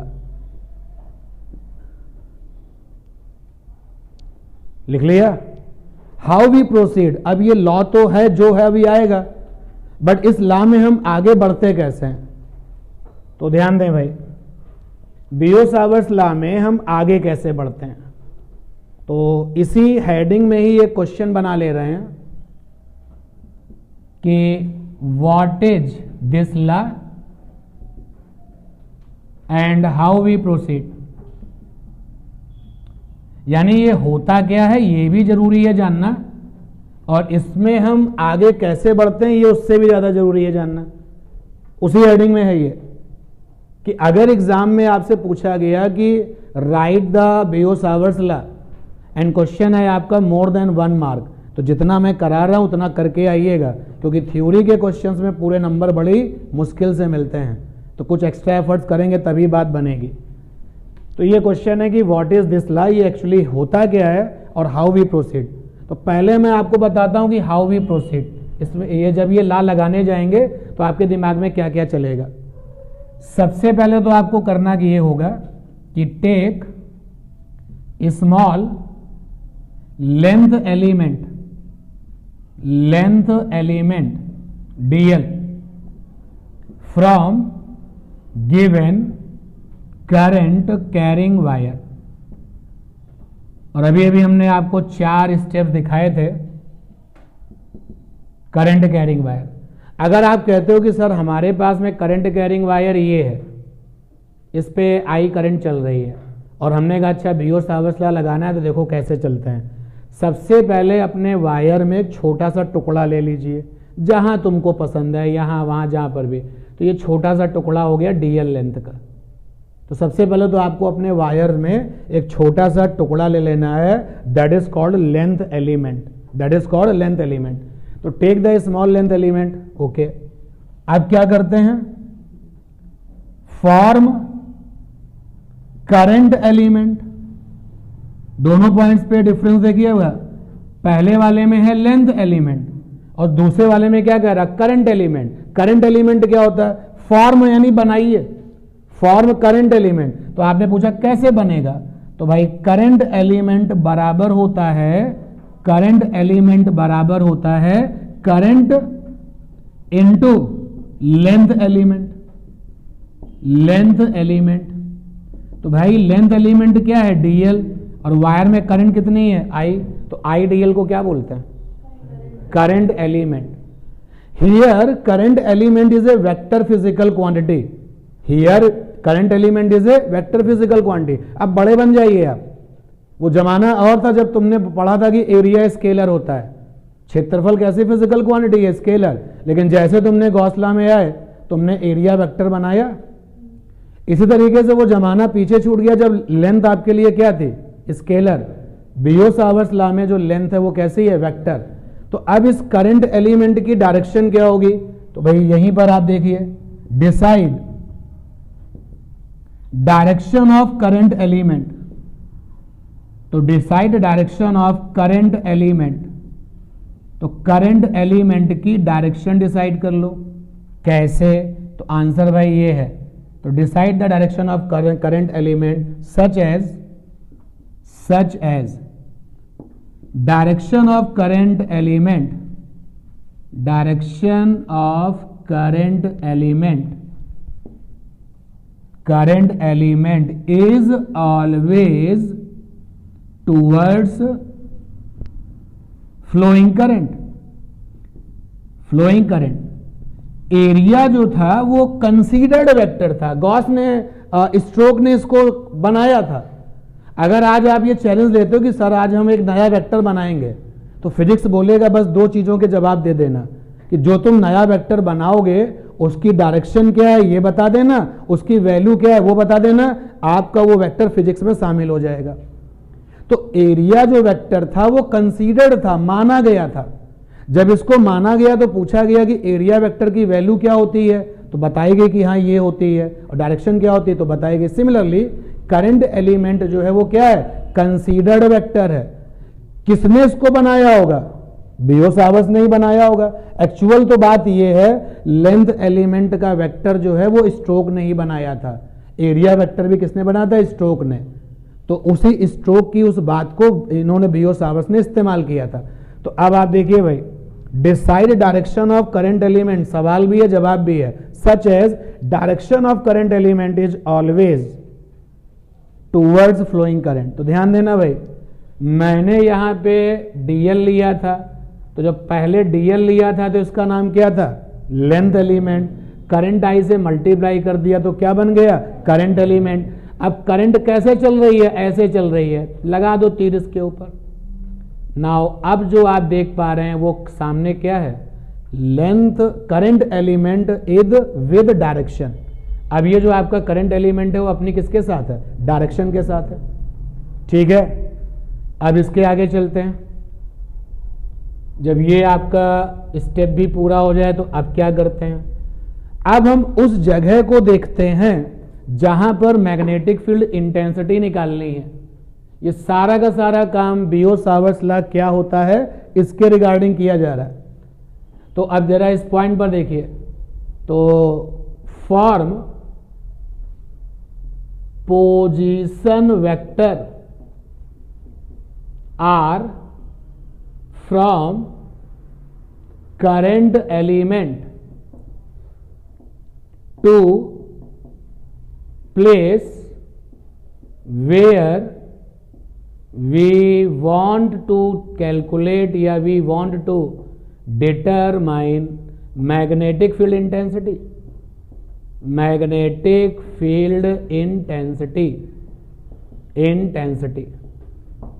लिख लिया। How we proceed, अब ये law तो है जो है अभी आएगा, बट इस लॉ में हम आगे बढ़ते कैसे हैं। तो ध्यान दें भाई, बियो-सावर्ट्स लॉ में हम आगे कैसे बढ़ते हैं। तो इसी हेडिंग में ही एक क्वेश्चन बना ले रहे हैं कि what is this law and how we proceed. यानी ये होता क्या है ये भी जरूरी है जानना, और इसमें हम आगे कैसे बढ़ते हैं ये उससे भी ज्यादा जरूरी है जानना। उसी हेडिंग में है ये कि अगर एग्जाम में आपसे पूछा गया कि write the Biot Savart's law and question है आपका मोर देन 1 मार्क, तो जितना मैं करा रहा हूं उतना करके आइएगा, क्योंकि थ्योरी के क्वेश्चंस में पूरे नंबर बड़ी मुश्किल से मिलते हैं। तो कुछ एक्स्ट्रा एफर्ट्स करेंगे तभी बात बनेगी। तो ये क्वेश्चन है कि व्हाट इज दिस लॉ, ये एक्चुअली होता क्या है और हाउ वी प्रोसीड। तो पहले मैं आपको बताता हूं कि हाउ वी प्रोसीड। इसमें ये जब ये लॉ लगाने जाएंगे तो आपके दिमाग में क्या क्या चलेगा। सबसे पहले तो आपको करना कि ये होगा कि take small length element dl from given current carrying wire. और अभी अभी हमने आपको 4 स्टेप दिखाए थे करंट कैरिंग वायर। अगर आप कहते हो कि सर हमारे पास में करंट कैरिंग वायर ये है, इस पे आई करंट चल रही है, और हमने कहा अच्छा बियो-सावर्ट्स लॉ लगाना है, तो देखो कैसे चलते हैं। सबसे पहले अपने वायर में एक छोटा सा टुकड़ा ले लीजिए, जहां तुमको पसंद है, यहां वहां जहां पर भी। तो ये छोटा सा टुकड़ा हो गया डीएल लेंथ का। तो सबसे पहले तो आपको अपने वायर में एक छोटा सा टुकड़ा ले लेना है, that is called length element, that is called length element. तो take the small length element, okay. अब क्या करते हैं, फॉर्म करंट एलिमेंट। दोनों पॉइंट्स पे डिफरेंस देखिए, पहले वाले में है लेंथ एलिमेंट और दूसरे वाले में क्या कह रहा है, करंट एलिमेंट। करंट एलिमेंट क्या होता है, फॉर्म यानी बनाइए, फॉर्म करंट एलिमेंट। तो आपने पूछा कैसे बनेगा, तो भाई करंट एलिमेंट बराबर होता है, करंट एलिमेंट बराबर होता है current into length element, length element. तो भाई लेंथ एलिमेंट क्या है dl, और वायर में करंट कितनी है I, तो I dl को क्या बोलते हैं, current element. Here current element is a vector physical quantity, here current element is a vector physical quantity. अब बड़े बन जाइए आप, वो जमाना और था जब तुमने पढ़ा था कि एरिया स्केलर होता है, क्षेत्रफल कैसी फिजिकल क्वांटिटी है, स्केलर। लेकिन जैसे तुमने गॉस लॉ में आए तुमने एरिया वेक्टर बनाया। इसी तरीके से वो जमाना पीछे छूट गया जब लेंथ आपके लिए क्या थी, स्केलर। बियो-सावर्ट्स लॉ में जो लेंथ है वो कैसी है, वेक्टर। तो अब इस करंट एलिमेंट की डायरेक्शन क्या होगी, तो भाई यहीं पर आप देखिए, decide direction of current element. तो decide direction of current element, तो करंट एलिमेंट की डायरेक्शन डिसाइड कर लो। कैसे, तो आंसर भाई ये है। तो decide the direction of current element such as direction of current element, direction of current element, current element is always towards flowing current, flowing current। Area जो था वो कंसीडर्ड वेक्टर था, गॉस ने स्ट्रोक ने इसको बनाया था। अगर आज आप ये चैलेंज लेते हो कि सर आज हम एक नया वेक्टर बनाएंगे, तो फिजिक्स बोलेगा बस दो चीजों के जवाब दे देना कि जो तुम नया वेक्टर बनाओगे उसकी डायरेक्शन क्या है ये बता देना, उसकी वैल्यू क्या है वो बता देना, आपका वो वेक्टर फिजिक्स में शामिल हो जाएगा। तो एरिया जो वेक्टर था वो कंसीडर्ड था, माना गया था। जब इसको माना गया तो पूछा गया कि एरिया वेक्टर की वैल्यू क्या होती है, तो बताएगी कि हाँ ये होती है, और डायरेक्शन क्या होती है तो बताएगी। सिमिलरली करंट एलिमेंट जो है वो क्या है, कंसीडर्ड वेक्टर है। किसने इसको बनाया होगा, बियो-सावर्ट्स ने ही बनाया होगा। एक्चुअल तो बात यह है लेंथ एलिमेंट का वेक्टर जो है वो स्ट्रोक ने ही बनाया था, एरिया वेक्टर भी किसने बनाया था, स्ट्रोक ने। तो उसी स्ट्रोक की उस बात को इन्होंने बियो-सावर्ट्स ने इस्तेमाल किया था। तो अब आप देखिए भाई, decide direction of current element, सवाल भी है जवाब भी है। Such as direction of current element is always towards flowing current. तो ध्यान देना भाई, मैंने यहां पे डीएल लिया था, तो जब पहले डीएल लिया था तो इसका नाम क्या था, लेंथ एलिमेंट। करंट आई से मल्टीप्लाई कर दिया तो क्या बन गया, करंट एलिमेंट। अब करंट कैसे चल रही है, ऐसे चल रही है, लगा दो तीर इसके ऊपर। नाउ अब जो आप देख पा रहे हैं वो सामने क्या है, length current element is with direction. अब ये जो आपका करंट एलिमेंट है वो अपनी किसके साथ है, डायरेक्शन के साथ है। ठीक है, अब इसके आगे चलते हैं। जब ये आपका स्टेप भी पूरा हो जाए तो अब क्या करते हैं, अब हम उस जगह को देखते हैं जहां पर मैग्नेटिक फील्ड इंटेंसिटी निकालनी है। ये सारा का सारा काम बियो-सावर्ट्स लॉ क्या होता है इसके रिगार्डिंग किया जा रहा है। तो अब जरा इस पॉइंट पर देखिए, तो form position vector R from current element to place where we want to calculate या we want to determine magnetic field intensity, magnetic field intensity, intensity।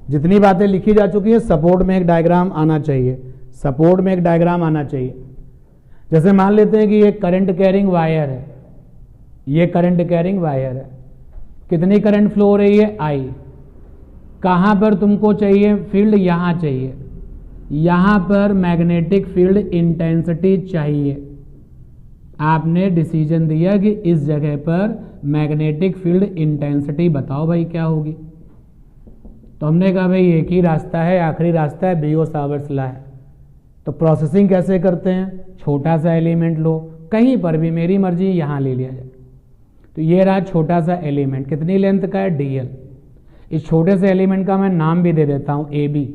जितनी बातें लिखी जा चुकी है सपोर्ट में एक डायग्राम आना चाहिए, सपोर्ट में एक डायग्राम आना चाहिए। जैसे मान लेते हैं कि ये करंट कैरिंग वायर है, ये करंट कैरिंग वायर है, कितनी करंट फ्लो हो रही है, आई। कहां पर तुमको चाहिए फील्ड, यहां चाहिए, यहां पर मैग्नेटिक फील्ड इंटेंसिटी चाहिए। आपने डिसीजन दिया कि इस जगह पर मैग्नेटिक फील्ड इंटेंसिटी बताओ भाई क्या होगी। तो हमने कहा भाई एक ही रास्ता है, आखिरी रास्ता है, बियो-सावर्ट्स लॉ है। तो प्रोसेसिंग कैसे करते हैं, छोटा सा एलिमेंट लो, कहीं पर भी मेरी मर्जी यहां ले लिया जाए। तो ये रहा छोटा सा एलिमेंट, कितनी लेंथ का है, डीएल। इस छोटे से एलिमेंट का मैं नाम भी दे देता हूं ए बी।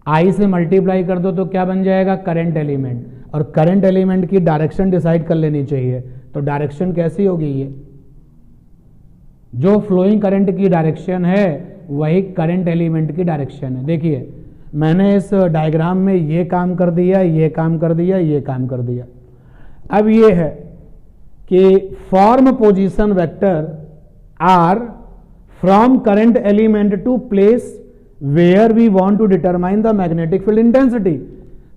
आई से मल्टीप्लाई कर दो तो क्या बन जाएगा, करंट एलिमेंट। और करंट एलिमेंट की डायरेक्शन डिसाइड कर लेनी चाहिए। तो डायरेक्शन कैसी होगी, ये जो फ्लोइंग करंट की डायरेक्शन है वही करंट एलिमेंट की डायरेक्शन है। देखिए मैंने इस डायग्राम में ये काम कर दिया, ये काम कर दिया, ये काम कर दिया। अब ये है कि form position vector R from current element to place where we want to determine the magnetic field intensity.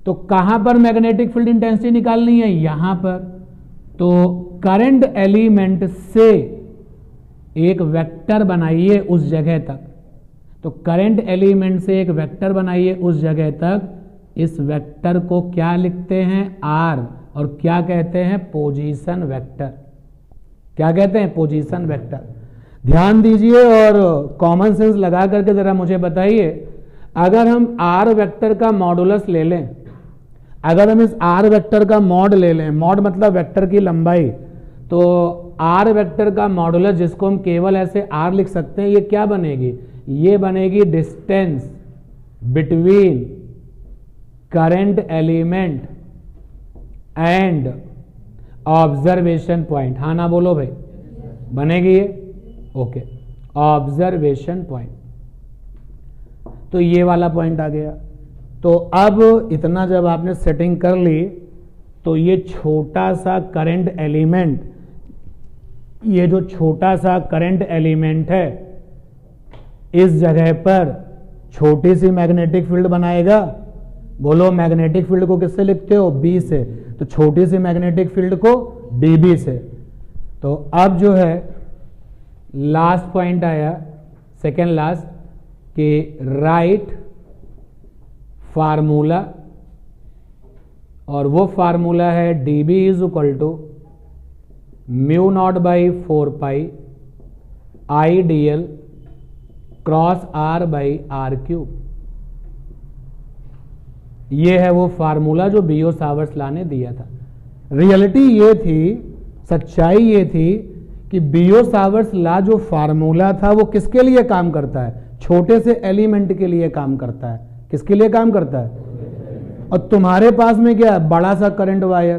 तो कहां पर मैग्नेटिक फील्ड इंटेंसिटी निकालनी है, यहां पर। तो करंट एलिमेंट से एक वेक्टर बनाइए उस जगह तक। तो करंट एलिमेंट से एक वेक्टर बनाइए उस जगह तक। इस वेक्टर को क्या लिखते हैं, आर, और क्या कहते हैं, पोजीशन वेक्टर। क्या कहते हैं, पोजीशन वेक्टर। ध्यान दीजिए और कॉमन सेंस लगा करके जरा मुझे बताइए, अगर हम आर वेक्टर का मॉडुलस ले लें, अगर हम इस आर वेक्टर का मॉड ले लें, मॉड मतलब वेक्टर की लंबाई, तो आर वेक्टर का मॉडुलस जिसको हम केवल ऐसे आर लिख सकते हैं, ये क्या बनेगी, ये बनेगी distance between current element and observation point. हाँ ना बोलो भाई, बनेगी ये, ओके, ऑब्जर्वेशन पॉइंट। तो ये वाला पॉइंट आ गया। तो अब इतना जब आपने सेटिंग कर ली, तो ये छोटा सा करंट एलिमेंट, ये जो छोटा सा करंट एलिमेंट है, इस जगह पर छोटी सी मैग्नेटिक फील्ड बनाएगा। बोलो मैग्नेटिक फील्ड को किससे लिखते हो, बी से। तो छोटी सी मैग्नेटिक फील्ड को डीबी से। तो अब जो है लास्ट पॉइंट आया, सेकेंड लास्ट, कि राइट फार्मूला, और वो फार्मूला है dB is equal to mu not by 4 pi IDL cross R by R cube. ये है वो फार्मूला जो बियो सावर्ट्स लॉ ने दिया था। रियलिटी ये थी, सच्चाई ये थी कि बियो सावर्ट्स लॉ जो फार्मूला था वो किसके लिए काम करता है, छोटे से एलिमेंट के लिए काम करता है। किसके लिए काम करता है, और तुम्हारे पास में क्या है, बड़ा सा करंट वायर।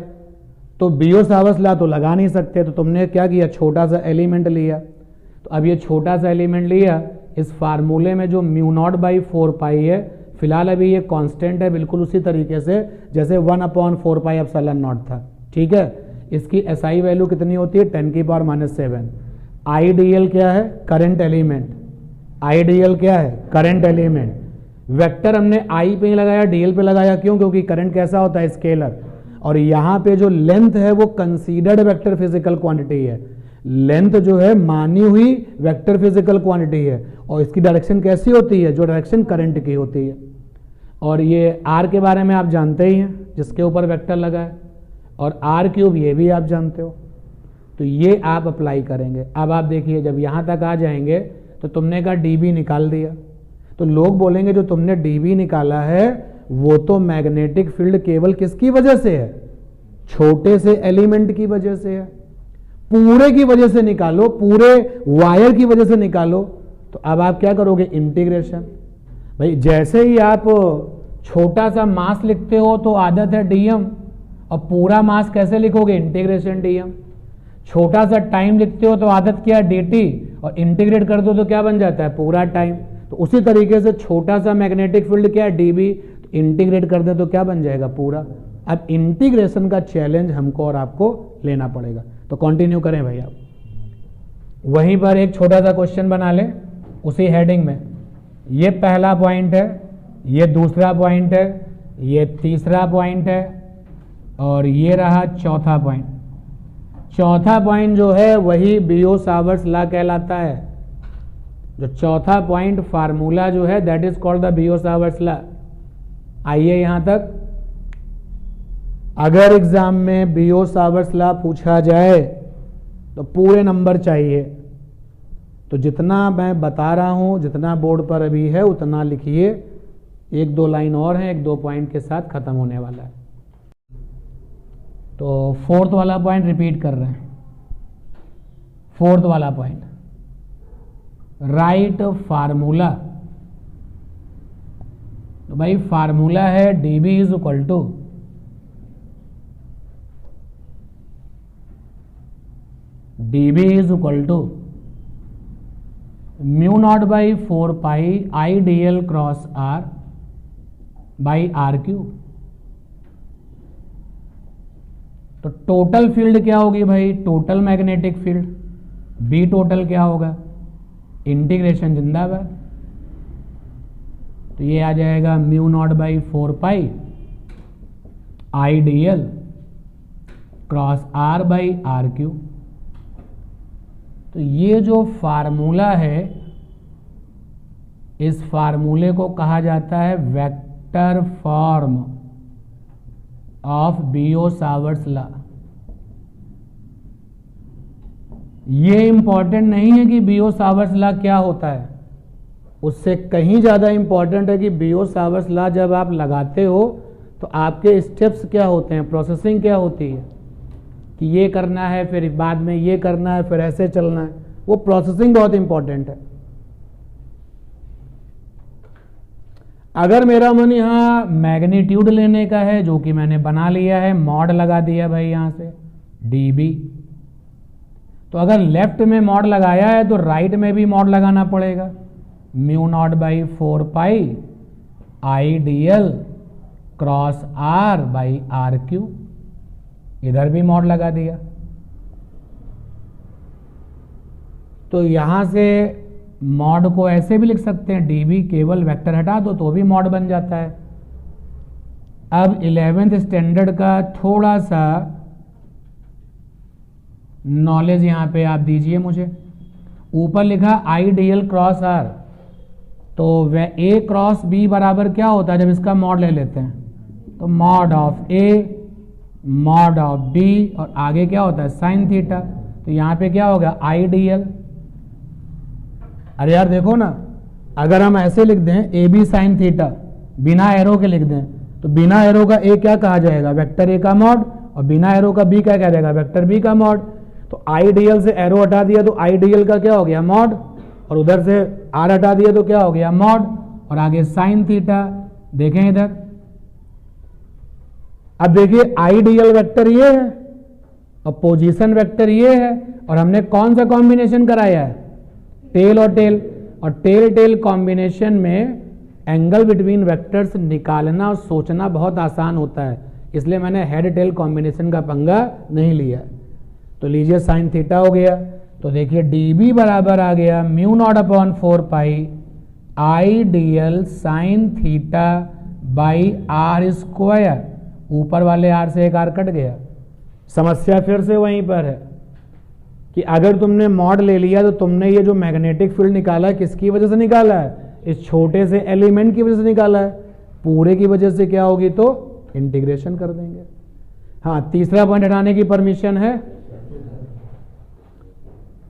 तो बियो सावर्ट्स लॉ तो लगा नहीं सकते, तो तुमने क्या किया, छोटा सा एलिमेंट लिया। तो अब ये छोटा सा एलिमेंट लिया, इस फार्मूले में जो म्यू नॉट बाई 4 पाई है, फिलहाल अभी ये कांस्टेंट है, बिल्कुल उसी तरीके से जैसे 1/4 पाई एप्सिलॉन नॉट था, ठीक है। इसकी SI वैल्यू कितनी होती है, 10⁻⁷। IDL क्या है, करंट एलिमेंट। IDL क्या है, करंट एलिमेंट। वेक्टर हमने I पे लगाया, DL पे लगाया, क्यों, क्योंकि करंट कैसा होता है, स्केलर। और यहां पे जो लेंथ है वो कंसीडर्ड वेक्टर फिजिकल क्वांटिटी है। लेंथ जो है मानी हुई वेक्टर फिजिकल क्वांटिटी है, और इसकी डायरेक्शन कैसी होती है, जो डायरेक्शन करंट की होती है। और ये R के बारे में आप जानते ही हैं, जिसके ऊपर वेक्टर लगा है, और R क्यूब ये भी आप जानते हो। तो ये आप अप्लाई करेंगे। अब आप देखिए, जब यहां तक आ जाएंगे तो तुमने कहा dB निकाल दिया, तो लोग बोलेंगे जो तुमने dB निकाला है वो तो मैग्नेटिक फील्ड केवल किसकी वजह से है, छोटे से एलिमेंट की वजह से है। पूरे की वजह से निकालो, पूरे वायर की वजह से निकालो। तो अब आप क्या करोगे, इंटीग्रेशन। भाई जैसे ही आप छोटा सा मास लिखते हो तो आदत है dm, और पूरा मास कैसे लिखोगे, इंटीग्रेशन dm। छोटा सा टाइम लिखते हो तो आदत क्या है, dt, और इंटीग्रेट कर दो तो क्या बन जाता है, पूरा टाइम। तो उसी तरीके से छोटा सा मैग्नेटिक फील्ड क्या है, dB, तो इंटीग्रेट कर दे तो क्या बन जाएगा, पूरा। अब इंटीग्रेशन का चैलेंज हमको और आपको लेना पड़ेगा। तो कंटिन्यू करें भाई आप। वहीं पर एक छोटा सा क्वेश्चन बना लें उसी हेडिंग में। ये पहला पॉइंट है, ये दूसरा पॉइंट है, ये तीसरा पॉइंट है, और ये रहा चौथा पॉइंट। चौथा पॉइंट जो है वही बियो सावर्ट्स लॉ कहलाता है। जो चौथा पॉइंट फार्मूला जो है दैट इज कॉल्ड द बियो सावर्ट्स लॉ। आइए यहां तक। अगर एग्जाम में बियो सावर्ट्स लॉ पूछा जाए तो पूरे नंबर चाहिए। तो जितना मैं बता रहा हूं, जितना बोर्ड पर अभी है उतना लिखिए। 1-2 लाइन और है, 1-2 पॉइंट के साथ खत्म होने वाला है। तो फोर्थ वाला पॉइंट रिपीट कर रहे हैं। फोर्थ वाला पॉइंट, राइट फार्मूला। तो भाई फार्मूला है dB is equal to mu not by 4 pi I D L cross R by R cube. तो टोटल फील्ड क्या होगी भाई, total magnetic field, B total क्या होगा, इंटीग्रेशन जिंदाबाद। तो ये आ जाएगा mu not by 4 pi I D L cross R by R cube. तो ये जो फार्मूला है, इस फार्मूले को कहा जाता है vector form of Biot Savart's law. ये इंपॉर्टेंट नहीं है कि बियो-सावर्ट्स लॉ क्या होता है, उससे कहीं ज्यादा इंपॉर्टेंट है कि बियो-सावर्ट्स लॉ जब आप लगाते हो तो आपके स्टेप्स क्या होते हैं, प्रोसेसिंग क्या होती है, कि ये करना है फिर बाद में ये करना है फिर ऐसे चलना है, वो प्रोसेसिंग बहुत इंपॉर्टेंट है। अगर मेरा मन यहां मैग्नीट्यूड लेने का है, जो कि मैंने बना लिया है, मॉड लगा दिया भाई यहां से dB, तो अगर लेफ्ट में मॉड लगाया है तो राइट में भी मॉड लगाना पड़ेगा, mu not by 4 pi I D L cross R by R cube. इधर भी मॉड लगा दिया। तो यहां से मॉड को ऐसे भी लिख सकते हैं dB, केवल वेक्टर हटा दो तो भी मॉड बन जाता है। अब 11th स्टैंडर्ड का थोड़ा सा नॉलेज यहां पे आप दीजिए मुझे। ऊपर लिखा I D L cross R, तो वह ए क्रॉस बी बराबर क्या होता है जब इसका मॉड ले लेते हैं, तो mod of A mod of B, और आगे क्या होता है साइन थीटा। तो यहां पे क्या होगा आई डी एल। अरे यार देखो ना, अगर हम ऐसे लिख दें ए बी साइन थीटा बिना एरो के लिख दें, तो बिना एरो का ए क्या कहा जाएगा, वेक्टर ए का मॉड, और बिना एरो का बी क्या कहा जाएगा, वेक्टर बी का मॉड। तो आई डी एल से एरो हटा दिया तो आई डी एल का क्या हो गया मॉड, और उधर से आर हटा दिया तो क्या हो गया मॉड, और आगे साइन थीटा। देखें इधर, अब देखिए आइडियल वेक्टर ये है और पोजीशन वेक्टर ये है, और हमने कौन सा कॉम्बिनेशन कराया है, टेल और टेल। और टेल टेल कॉम्बिनेशन में एंगल बिटवीन वेक्टर्स निकालना और सोचना बहुत आसान होता है, इसलिए मैंने हेड टेल कॉम्बिनेशन का पंगा नहीं लिया। तो लीजिए साइन थीटा हो गया, तो देखिए dB बराबर आ गया mu not upon 4 pi I D L sine theta by R square. ऊपर वाले आर से एक आर कट गया। समस्या फिर से वहीं पर है कि अगर तुमने मॉड ले लिया तो तुमने ये जो मैग्नेटिक फील्ड निकाला है किसकी वजह से निकाला है, इस छोटे से एलिमेंट की वजह से निकाला है, पूरे की वजह से क्या होगी तो इंटीग्रेशन कर देंगे। हाँ, तीसरा पॉइंट हटाने की परमिशन है।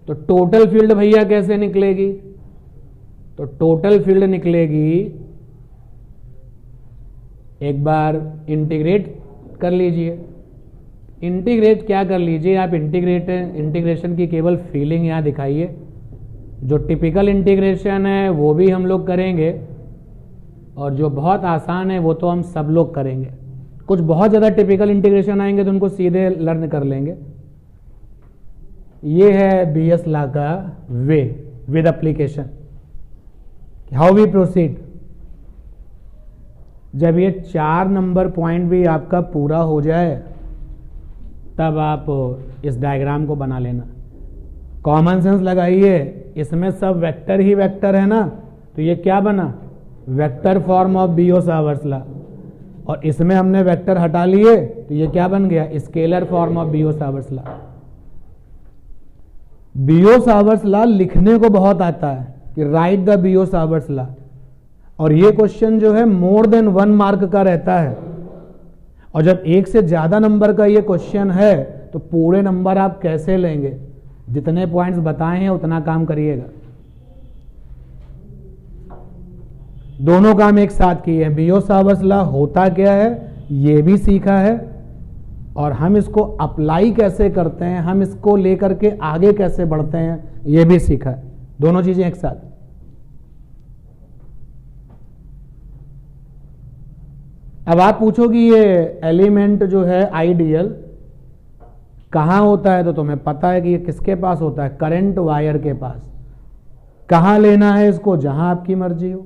तो टोटल फील्ड भैया कैसे निकलेगी, तो टोटल फील्ड निकलेगी, एक बार इंटीग्रेट कर लीजिए। इंटीग्रेट क्या कर लीजिए आप, इंटीग्रेशन की केवल फीलिंग यहां दिखाइए। जो टिपिकल इंटीग्रेशन है वो भी हम लोग करेंगे, और जो बहुत आसान है वो तो हम सब लोग करेंगे। कुछ बहुत ज़्यादा टिपिकल इंटीग्रेशन आएंगे तो उनको सीधे लर्न कर लेंगे। ये है बीएस लॉ का way with application, how we proceed. जब ये 4 नंबर पॉइंट भी आपका पूरा हो जाए तब आप इस डायग्राम को बना लेना। कॉमन सेंस लगाइए, इसमें सब वेक्टर ही वेक्टर है ना, तो ये क्या बना, vector form of Biot Savart's law. और इसमें हमने वेक्टर हटा लिए तो ये क्या बन गया, scalar form of Biot Savart's law. Biot Savart's law लिखने को बहुत आता है कि राइट द बियो-सावर्ट्स लॉ, और ये क्वेश्चन जो है मोर देन 1 मार्क का रहता है। और जब 1 से ज्यादा नंबर का ये क्वेश्चन है तो पूरे नंबर आप कैसे लेंगे, जितने पॉइंट्स बताए हैं उतना काम करिएगा। दोनों काम एक साथ किए हैं। बियो-सावर्ट्स लॉ होता क्या है ये भी सीखा है, और हम इसको अप्लाई कैसे करते हैं, हम इसको लेकर के आगे कैसे बढ़ते हैं ये भी सीखा है। दोनों चीजें एक साथ। अब आप पूछो कि ये एलिमेंट जो है आइडियल कहां होता है, तो तुम्हें पता है कि ये किसके पास होता है, करंट वायर के पास। कहां लेना है इसको, जहां आपकी मर्जी हो।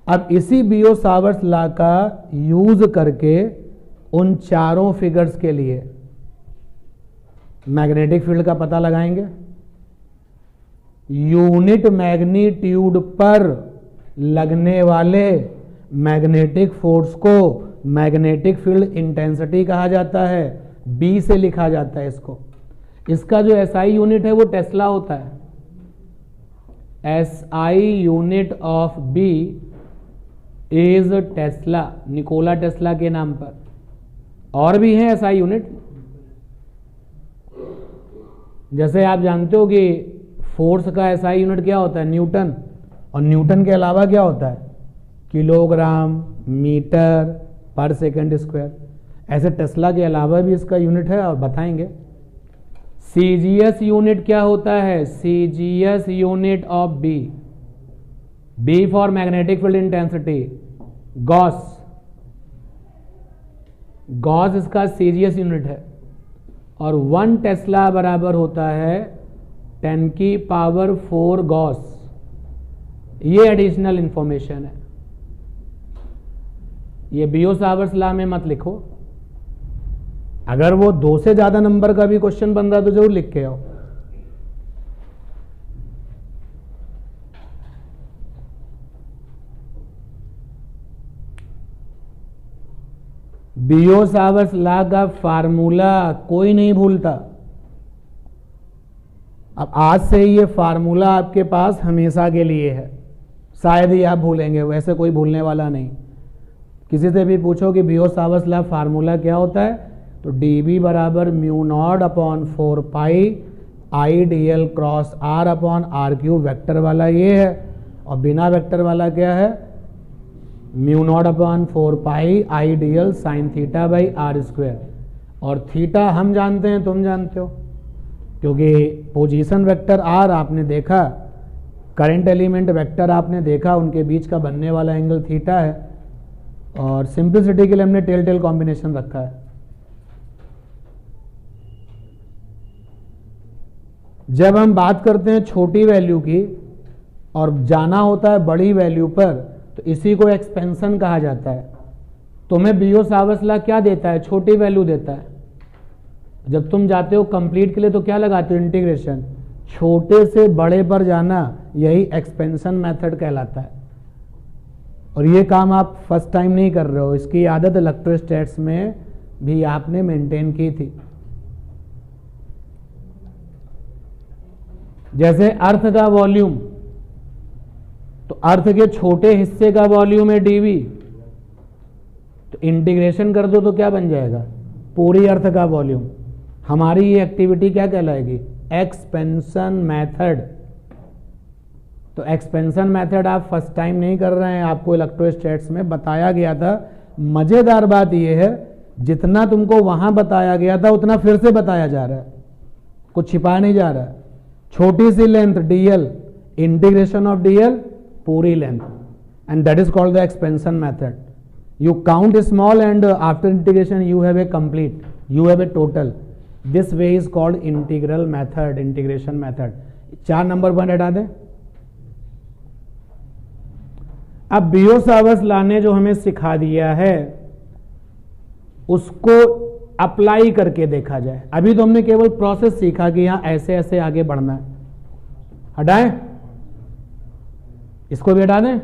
अब इसी बियो-सावर्ट्स लॉ का यूज करके उन चारों फिगर्स के लिए मैग्नेटिक फील्ड का पता लगाएंगे। यूनिट मैग्नीट्यूड पर लगने वाले मैग्नेटिक फोर्स को मैग्नेटिक फील्ड इंटेंसिटी कहा जाता है, बी से लिखा जाता है इसको। इसका जो एसआई यूनिट है वो टेस्ला होता है। SI unit of B is Tesla, Nikola Tesla के नाम पर। और भी हैं एसआई यूनिट, जैसे आप जानते हो कि फोर्स का एसआई यूनिट क्या होता है, न्यूटन। और न्यूटन के अलावा क्या होता है, किलोग्राम, मीटर पर सेकंड स्क्वायर। ऐसे टेस्ला के अलावा भी इसका यूनिट है और बताएंगे। सीजीएस यूनिट क्या होता है, CGS unit of B, B for magnetic field intensity, gauss. Gauss इसका सीजीएस यूनिट है। और 1 टेस्ला बराबर होता है 10⁴ गॉस। ये एडिशनल इंफॉर्मेशन है, ये बियो-सावर्ट्स लॉ में मत लिखो। अगर वो 2 से ज्यादा नंबर का भी क्वेश्चन बन रहा है तो जरूर लिख के आओ। बियो-सावर्ट्स लॉ का फार्मूला कोई नहीं भूलता। अब आज से ही ये फार्मूला आपके पास हमेशा के लिए है, शायद ही आप भूलेंगे, वैसे कोई भूलने वाला नहीं। किसी से भी पूछो कि बियो-सावर्ट्स लॉ फार्मूला क्या होता है, तो dB बराबर μ0/4π IDL cross R upon R3 vector वाला ये है। और बिना वेक्टर वाला क्या है, μ0/4π IDL sin θ/r²। और थीटा हम जानते हैं, तुम जानते हो, क्योंकि पोजीशन वेक्टर R आपने देखा, करंट एलिमेंट वेक्टर आपने देखा, उनके बीच का बनने वाला एंगल थीटा है। और सिंपलिसिटी के लिए हमने टेल टेल कॉम्बिनेशन रखा है। जब हम बात करते हैं छोटी वैल्यू की और जाना होता है बड़ी वैल्यू पर, तो इसी को एक्सपेंशन कहा जाता है। तुम्हें बियो-सावर्ट्स लॉ क्या देता है, छोटी वैल्यू देता है। जब तुम जाते हो कंप्लीट के लिए तो क्या लगाते हो, इंटीग्रेशन। छोटे से बड़े पर जाना यही एक्सपेंशन मेथड कहलाता है। और ये काम आप फर्स्ट टाइम नहीं कर रहे हो, इसकी आदत इलेक्ट्रोस्टैट्स में भी आपने मेंटेन की थी। जैसे अर्थ का वॉल्यूम, तो अर्थ के छोटे हिस्से का वॉल्यूम है dV, तो इंटीग्रेशन कर दो तो क्या बन जाएगा, पूरी अर्थ का वॉल्यूम। हमारी ये एक्टिविटी क्या कहलाएगी, एक्सपेंशन मेथड। तो एक्सपेंशन मेथड आप फर्स्ट टाइम नहीं कर रहे हैं, आपको इलेक्ट्रोस्टैट्स में बताया गया था। मजेदार बात यह है, जितना तुमको वहां बताया गया था उतना फिर से बताया जा रहा है, कुछ छिपा नहीं जा रहा है। छोटी सी length dl, integration of dl पूरी length, and that is called the expansion method. You count small and after integration you have a complete, you have a total. This way is called integral method, integration method. 4 number point हटा दें। अब बियो-सावर्ट्स law ने जो हमें सिखा दिया है उसको अप्लाई करके देखा जाए। अभी तो हमने केवल प्रोसेस सीखा कि यहां ऐसे ऐसे आगे बढ़ना है। हटाएं, इसको भी हटा दें।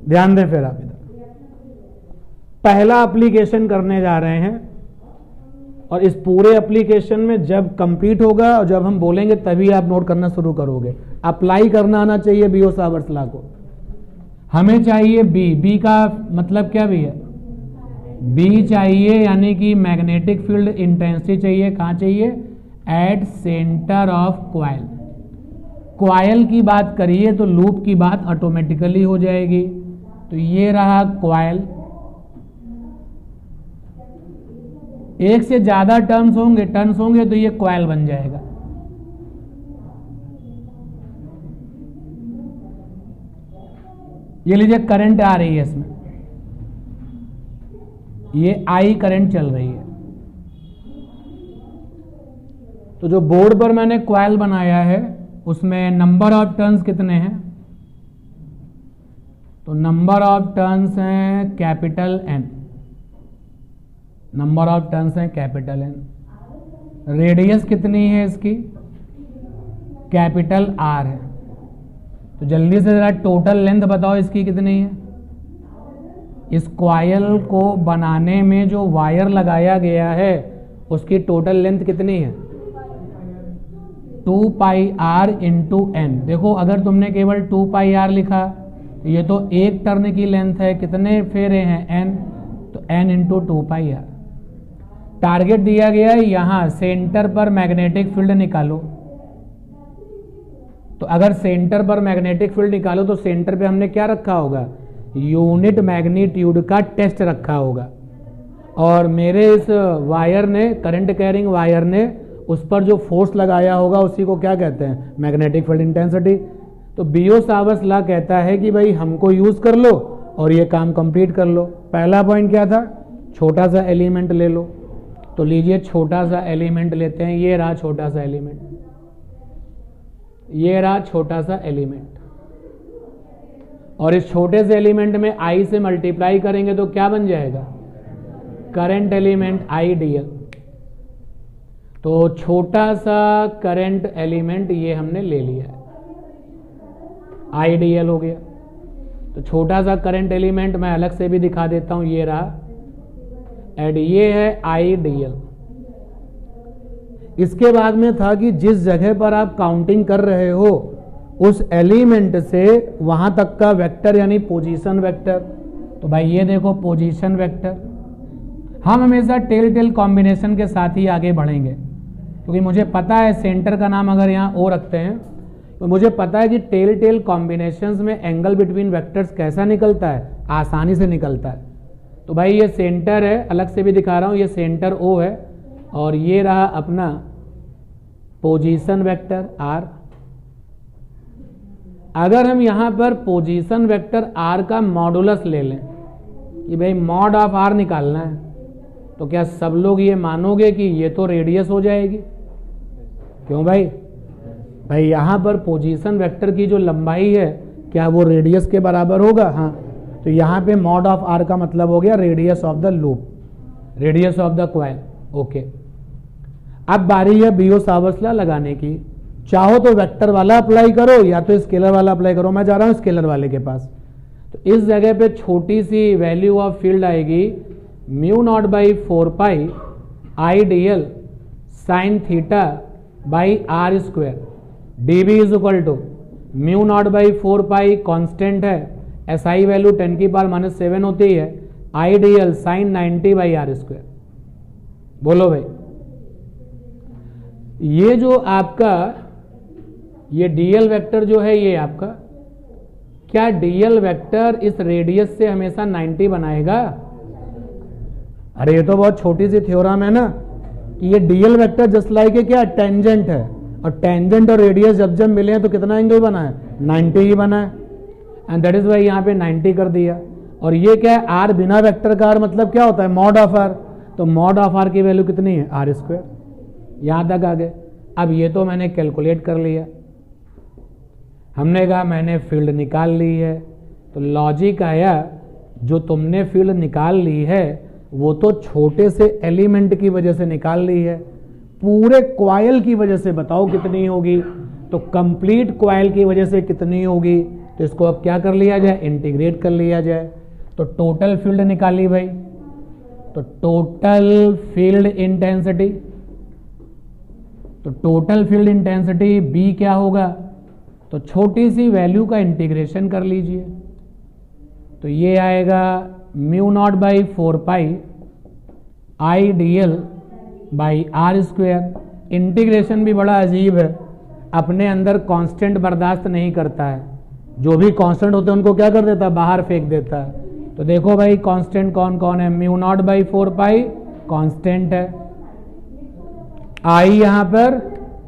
ध्यान दें फिर आप इधर पहला एप्लीकेशन करने जा रहे हैं, और इस पूरे एप्लीकेशन में जब कंप्लीट होगा और जब हम बोलेंगे तभी आप नोट करना शुरू करोगे। अप्लाई करना आना चाहिए बियो-सावर्ट्स लॉ को। हमें चाहिए बी का मतलब क्या भी है, बी चाहिए, यानी कि मैग्नेटिक फील्ड इंटेंसिटी चाहिए। कहां चाहिए, at centre of coil. Coil की बात करिए तो लूप की बात ऑटोमेटिकली हो जाएगी। तो ये रहा क्वाइल, एक से ज्यादा टर्न्स होंगे तो ये कॉइल बन जाएगा। ये लीजिए करंट आ रही है इसमें, ये आई करंट चल रही है। तो जो बोर्ड पर मैंने कॉइल बनाया है उसमें नंबर ऑफ टर्न्स कितने हैं? तो नंबर ऑफ टर्न्स हैं capital N, number of turns हैं कैपिटल एन। रेडियस कितनी है इसकी? कैपिटल आर है। तो जल्दी से जरा टोटल लेंथ बताओ इसकी कितनी है? इस कॉइल को बनाने में जो वायर लगाया गया है उसकी टोटल लेंथ कितनी है? 2 पाई आर इंटू एन। देखो अगर तुमने केवल 2 पाई आर लिखा, ये तो एक टर्न की लेंथ है, कितने फेरे हैं? एन, तो N into 2 pi R. Target दिया गया है यहां सेंटर पर मैग्नेटिक फील्ड निकालो। तो अगर सेंटर पर मैग्नेटिक फील्ड निकालो तो सेंटर पे हमने क्या रखा होगा? यूनिट मैग्नीट्यूड का टेस्ट रखा होगा। और मेरे इस वायर ने, करंट कैरिंग वायर ने उस पर जो फोर्स लगाया होगा उसी को क्या कहते हैं? Magnetic field intensity. तो बियो-सावर्ट्स लॉ कहता है कि भाई हमको यूज कर लो और ये काम कंप्लीट कर लो। पहला पॉइंट क्या था? छोटा सा एलिमेंट ले लो। तो लीजिए छोटा सा एलिमेंट लेते हैं, ये रहा छोटा सा एलिमेंट, ये रहा छोटा सा एलिमेंट। और इस छोटे से एलिमेंट में आई से मल्टीप्लाई करेंगे तो क्या बन जाएगा? Current element I D L. तो छोटा सा करंट एलिमेंट ये हमने ले लिया है, आई डी एल हो गया। तो छोटा सा करंट एलिमेंट मैं अलग से भी दिखा देता हूं, ये रहा, एंड ये है आई डी एल। इसके बाद में था कि जिस जगह पर आप काउंटिंग कर रहे हो उस एलिमेंट से वहां तक का वेक्टर यानी पोजीशन वेक्टर। तो भाई ये देखो पोजीशन वेक्टर। हम हमेशा टेल टेल कॉम्बिनेशन के साथ ही आगे बढ़ेंगे, क्योंकि मुझे पता है सेंटर का नाम अगर यहाँ ओ रखते हैं तो मुझे पता है कि टेल टेल कॉम्बिनेशंस में एंगल बिटवीन वेक्टर्स कैसा निकलता है? आसानी से निकलता है। तो भाई ये सेंटर है, अलग से भी दिखा रहा हूं, ये सेंटर ओ है और ये रहा अपना पोजीशन वेक्टर आर। अगर हम यहां पर पोजीशन वेक्टर आर का मॉडुलस ले लें कि भाई मॉड ऑफ आर निकालना है, तो क्या सब लोग ये मानोगे कि ये तो रेडियस हो जाएगी? क्यों भाई? भाई यहां पर पोजीशन वेक्टर की जो लंबाई है क्या वो रेडियस के बराबर होगा? हाँ, तो यहां पे मॉड ऑफ आर का मतलब हो गया radius of the loop, radius of the coil. Okay, अब बारी है बियो-सावर्ट्स लॉ लगाने की। चाहो तो वेक्टर वाला अप्लाई करो या तो स्केलर वाला अप्लाई करो। मैं जा रहा हूं स्केलर वाले के पास। तो इस जगह पे छोटी सी वैल्यू ऑफ फील्ड आएगी mu not by 4 pi I D L sine theta by R square. D B is equal to mu not by 4 pi constant है, एस आई वैल्यू 10⁻⁻7 होती है, I D L sine 90 by R square. बोलो भाई, ये जो आपका ये DL vector जो है ये आपका, क्या डीएल वेक्टर इस रेडियस से हमेशा 90 बनाएगा? अरे ये तो बहुत छोटी सी थ्योरम है ना कि ये डीएल वेक्टर जस्ट लाइक क्या टेंजेंट है, और टेंजेंट और रेडियस जब जब मिले हैं तो कितना एंगल बना है? 90 ही बना है। एंड दैट इज वाई यहाँ पे 90 कर दिया। और ये क्या है? आर बिना वेक्टर का आर मतलब क्या होता है? Mod of R. तो मॉड ऑफ आर की वैल्यू कितनी है? R square. यहां तक आ गए। अब ये तो मैंने कैलकुलेट कर लिया, हमने कहा मैंने फील्ड निकाल ली है। तो लॉजिक आया, जो तुमने फील्ड निकाल ली है वो तो छोटे से एलिमेंट की वजह से निकाल ली है, पूरे कॉइल की वजह से बताओ कितनी होगी? तो कंप्लीट कॉइल की वजह से कितनी होगी? तो इसको अब क्या कर लिया जाए? इंटीग्रेट कर लिया जाए। तो टोटल फील्ड निकाली भाई, तो टोटल फील्ड इंटेंसिटी, तो टोटल फील्ड इंटेंसिटी बी क्या होगा? तो छोटी सी वैल्यू का इंटीग्रेशन कर लीजिए। तो ये आएगा mu not by 4 pi I D L by R square. Integration भी बड़ा अजीब है, अपने अंदर कांस्टेंट बर्दाश्त नहीं करता है, जो भी कांस्टेंट होते हैं उनको क्या कर देता है? बाहर फेंक देता है। तो देखो भाई कांस्टेंट कौन कौन है? Mu naught by 4 pi constant है, आई यहां पर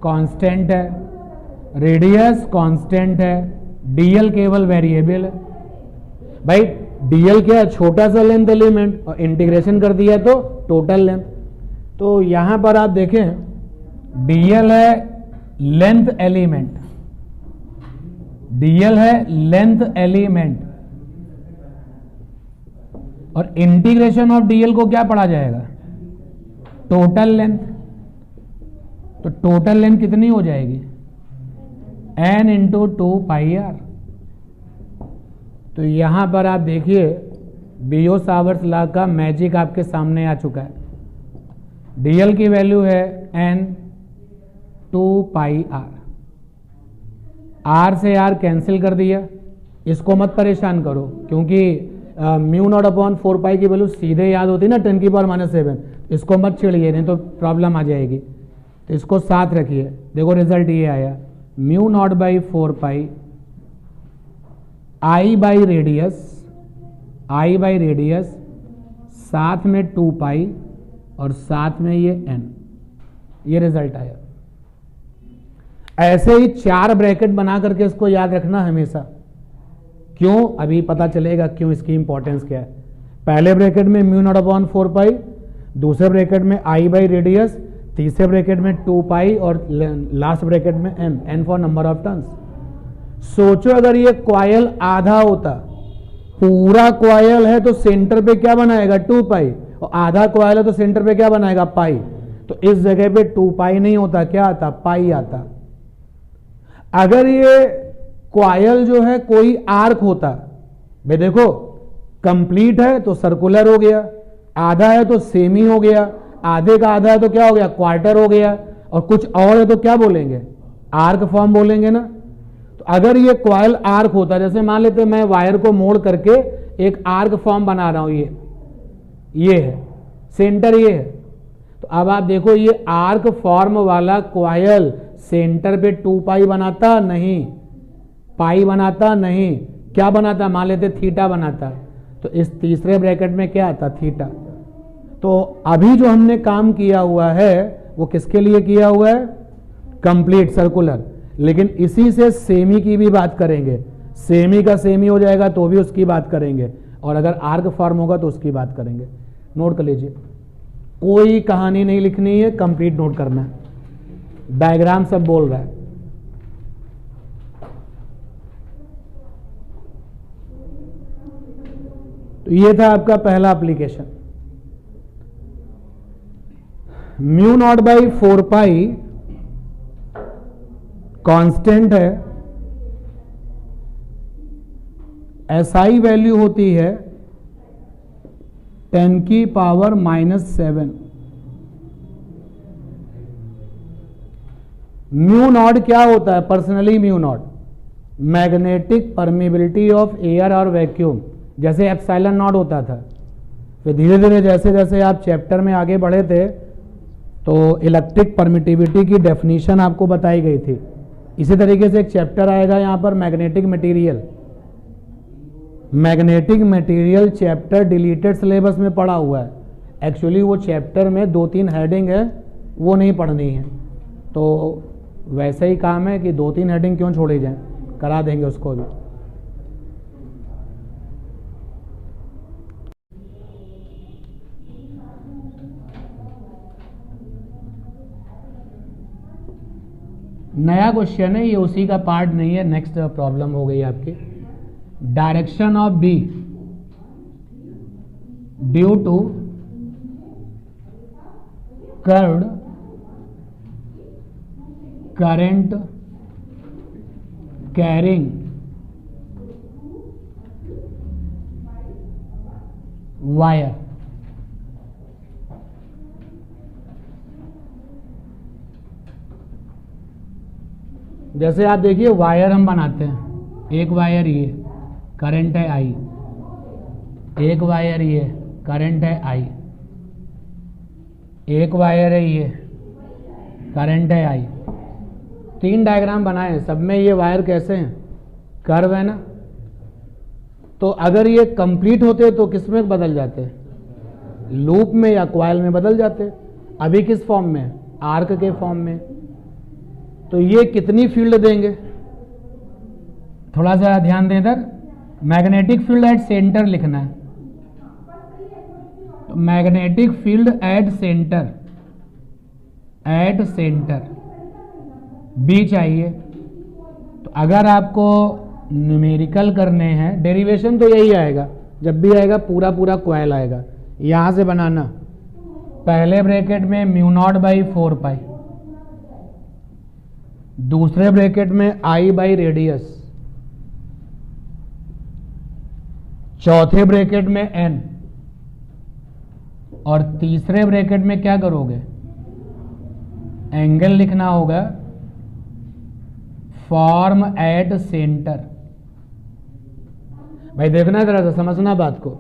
कांस्टेंट है, रेडियस कांस्टेंट है, डीएल केवल वेरिएबल है। भाई डीएल क्या है? छोटा सा लेंथ एलिमेंट, और इंटीग्रेशन कर दिया तो टोटल लेंथ। तो यहां पर आप देखें डीएल है लेंथ एलिमेंट, डीएल है लेंथ एलिमेंट, और इंटीग्रेशन ऑफ डीएल को क्या पढ़ा जाएगा? Total length. तो टोटल लेंथ कितनी हो जाएगी? n into 2πr। तो यहां पर आप देखिए बियो-सावर्ट्स लॉ का मैजिक आपके सामने आ चुका है। डीएल की वैल्यू है n 2πr, r से r कैंसिल कर दिया। इसको मत परेशान करो, क्योंकि म्यू नॉट अपॉन 4π की वैल्यू सीधे याद होती है ना 10⁻⁷। इसको मत छिड़िए, नहीं तो प्रॉब्लम आ जाएगी। तो इसको साथ रखिए। देखो रिजल्ट ये आया, mu not by 4π I by radius, साथ में 2π और साथ में ये n, ये रिजल्ट आया। ऐसे ही 4 ब्रैकेट बना करके इसको याद रखना हमेशा। क्यों? अभी पता चलेगा क्यों, इसकी इंपॉर्टेंस क्या है। पहले ब्रैकेट में म्यू नॉट अपॉन 4π, दूसरे ब्रैकेट में आई बाई रेडियस, तीसरे ब्रैकेट में 2π और लास्ट ब्रैकेट में n for number of turns. सोचो अगर ये कॉइल आधा होता, पूरा कॉइल है तो सेंटर पे क्या बनाएगा? 2π, और आधा कॉइल है तो सेंटर पे क्या बनाएगा? पाई। तो इस जगह पे 2π नहीं होता, क्या आता? पाई आता। अगर ये कॉइल जो है कोई आर्क होता, भाई देखो कंप्लीट है तो सर्कुलर हो गया, आधा है तो सेमी हो गया, आधे का आधा है तो क्या हो गया? क्वार्टर हो गया, और कुछ और है तो क्या बोलेंगे? आर्क फॉर्म बोलेंगे ना। तो अगर ये कॉइल आर्क होता, जैसे मान लेते मैं वायर को मोड़ करके एक आर्क फॉर्म बना रहा हूं, ये है सेंटर, ये है। तो अब आप देखो ये आर्क फॉर्म वाला कॉइल सेंटर पे 2π बनाता नहीं, पाई बनाता नहीं, क्या बनाता? मान लेते थीटा बनाता। तो इस तीसरे ब्रैकेट में क्या आता? थीटा। तो अभी जो हमने काम किया हुआ है वो किसके लिए किया हुआ है? Complete circular. लेकिन इसी से सेमी की भी बात करेंगे, सेमी का सेमी हो जाएगा तो भी उसकी बात करेंगे, और अगर आर्क फॉर्म होगा तो उसकी बात करेंगे। नोट कर लीजिए, कोई कहानी नहीं लिखनी है, कंप्लीट नोट करना है। डायग्राम सब बोल रहा है। तो ये था आपका पहला application. Mu not by 4π constant है, एसआई वैल्यू होती है 10⁻⁷। म्यू नॉट क्या होता है? Personally mu naught magnetic permeability of air और वैक्यूम, जैसे एप्सिलॉन नॉट होता था। फिर धीरे धीरे जैसे जैसे आप चैप्टर में आगे बढ़े थे तो इलेक्ट्रिक परमिटिविटी की डेफिनेशन आपको बताई गई थी। इसी तरीके से एक चैप्टर आएगा यहाँ पर magnetic material. Magnetic material chapter deleted syllabus में पढ़ा हुआ है। एक्चुअली वो चैप्टर में 2-3 हेडिंग है, वो नहीं पढ़नी है। तो वैसे ही काम है कि 2-3 हेडिंग क्यों छोड़ी जाए, करा देंगे उसको भी। नया क्वेश्चन है ये, उसी का पार्ट नहीं है। नेक्स्ट प्रॉब्लम हो गई आपकी, direction of B due to curved current carrying wire. जैसे आप देखिए वायर हम बनाते हैं, एक वायर ये करंट है आई, एक वायर ये करंट है आई, एक वायर है ये करंट है आई। 3 डायग्राम बनाए हैं, सब में ये वायर कैसे हैं? कर्व है ना। तो अगर ये कंप्लीट होते तो किस में बदल जाते? लूप में या कॉइल में बदल जाते। अभी किस फॉर्म में है? आर्क के फॉर्म में। तो ये कितनी फील्ड देंगे? थोड़ा सा ध्यान दें इधर, मैग्नेटिक फील्ड एट सेंटर लिखना है। तो magnetic field at centre, at centre B चाहिए। तो अगर आपको न्यूमेरिकल करने हैं, डेरिवेशन तो यही आएगा, जब भी आएगा पूरा पूरा कॉइल आएगा। यहां से बनाना, पहले ब्रैकेट में म्यू नॉट बाई 4 पाई, दूसरे ब्रैकेट में आई बाई रेडियस, चौथे ब्रैकेट में एन, और तीसरे ब्रैकेट में क्या करोगे? एंगल लिखना होगा फॉर्म एट सेंटर। भाई देखना जरा सा, समझना बात को।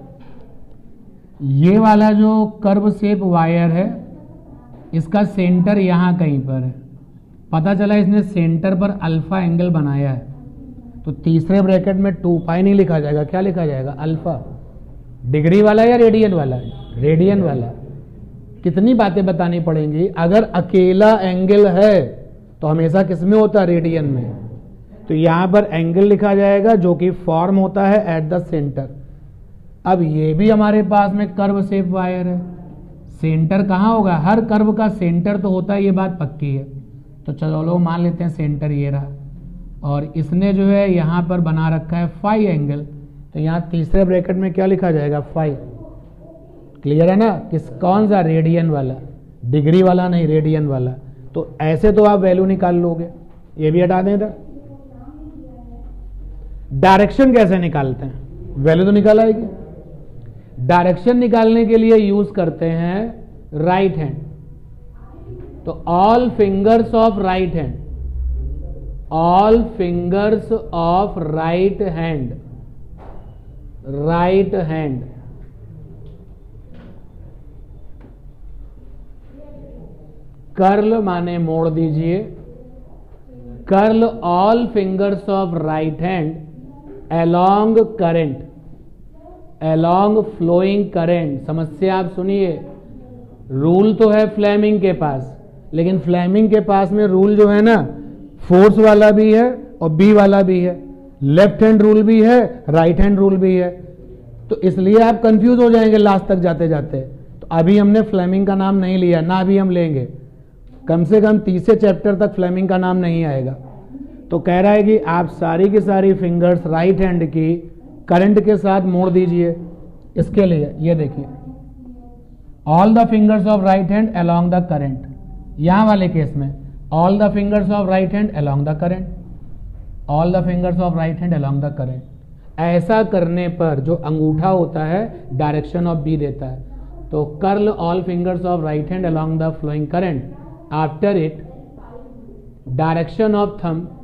ये वाला जो कर्व शेप वायर है, इसका सेंटर यहां कहीं पर है। पता चला इसने सेंटर पर अल्फा एंगल बनाया है, तो तीसरे ब्रैकेट में 2 पाई नहीं लिखा जाएगा, क्या लिखा जाएगा? अल्फा। डिग्री वाला या रेडियन वाला? रेडियन वाला। कितनी बातें बतानी पड़ेंगी? अगर अकेला एंगल है तो हमेशा किसमें होता है? रेडियन में। तो यहां पर एंगल लिखा जाएगा जो कि फॉर्म होता है एट द सेंटर। अब ये भी हमारे पास में कर्व शेप वायर है, सेंटर कहां होगा? हर कर्व का सेंटर तो होता है, ये बात पक्की है। तो चलो मान लेते हैं सेंटर ये रहा, और इसने जो है यहां पर बना रखा है फाई एंगल। तो यहां तीसरे ब्रैकेट में क्या लिखा जाएगा? फाई। क्लियर है ना? कौन सा? रेडियन वाला, डिग्री वाला नहीं, रेडियन वाला। तो ऐसे तो आप वैल्यू निकाल लोगे। ये भी हटा दें इधर। डायरेक्शन कैसे निकालते हैं? वैल्यू तो निकाल आएगी। डायरेक्शन निकालने के लिए यूज करते हैं राइट हैंड। तो all fingers of right hand, all fingers of right hand, right hand. Curl माने मोड़ दीजिए। Curl all fingers of right hand along current, along flowing current। समस्या आप सुनिए। रूल तो है फ्लेमिंग के पास, लेकिन फ्लेमिंग के पास में रूल जो है ना, फोर्स वाला भी है और बी वाला भी है, लेफ्ट हैंड रूल भी है, राइट हैंड रूल भी है। तो इसलिए आप कंफ्यूज हो जाएंगे लास्ट तक जाते जाते। तो अभी हमने फ्लेमिंग का नाम नहीं लिया, ना अभी हम लेंगे। कम से कम तीसरे चैप्टर तक फ्लेमिंग का नाम नहीं आएगा। तो कह रहा है कि आप सारी की सारी फिंगर्स राइट हैंड की करंट के साथ मोड़ दीजिए। इसके लिए ये देखिए, all the fingers of right hand along the current. यहां वाले केस में all the fingers of right hand along the current, all the fingers of right hand along the current. ऐसा करने पर जो अंगूठा होता है डायरेक्शन ऑफ बी देता है। तो curl all fingers of right hand along the flowing current, after it direction of thumb,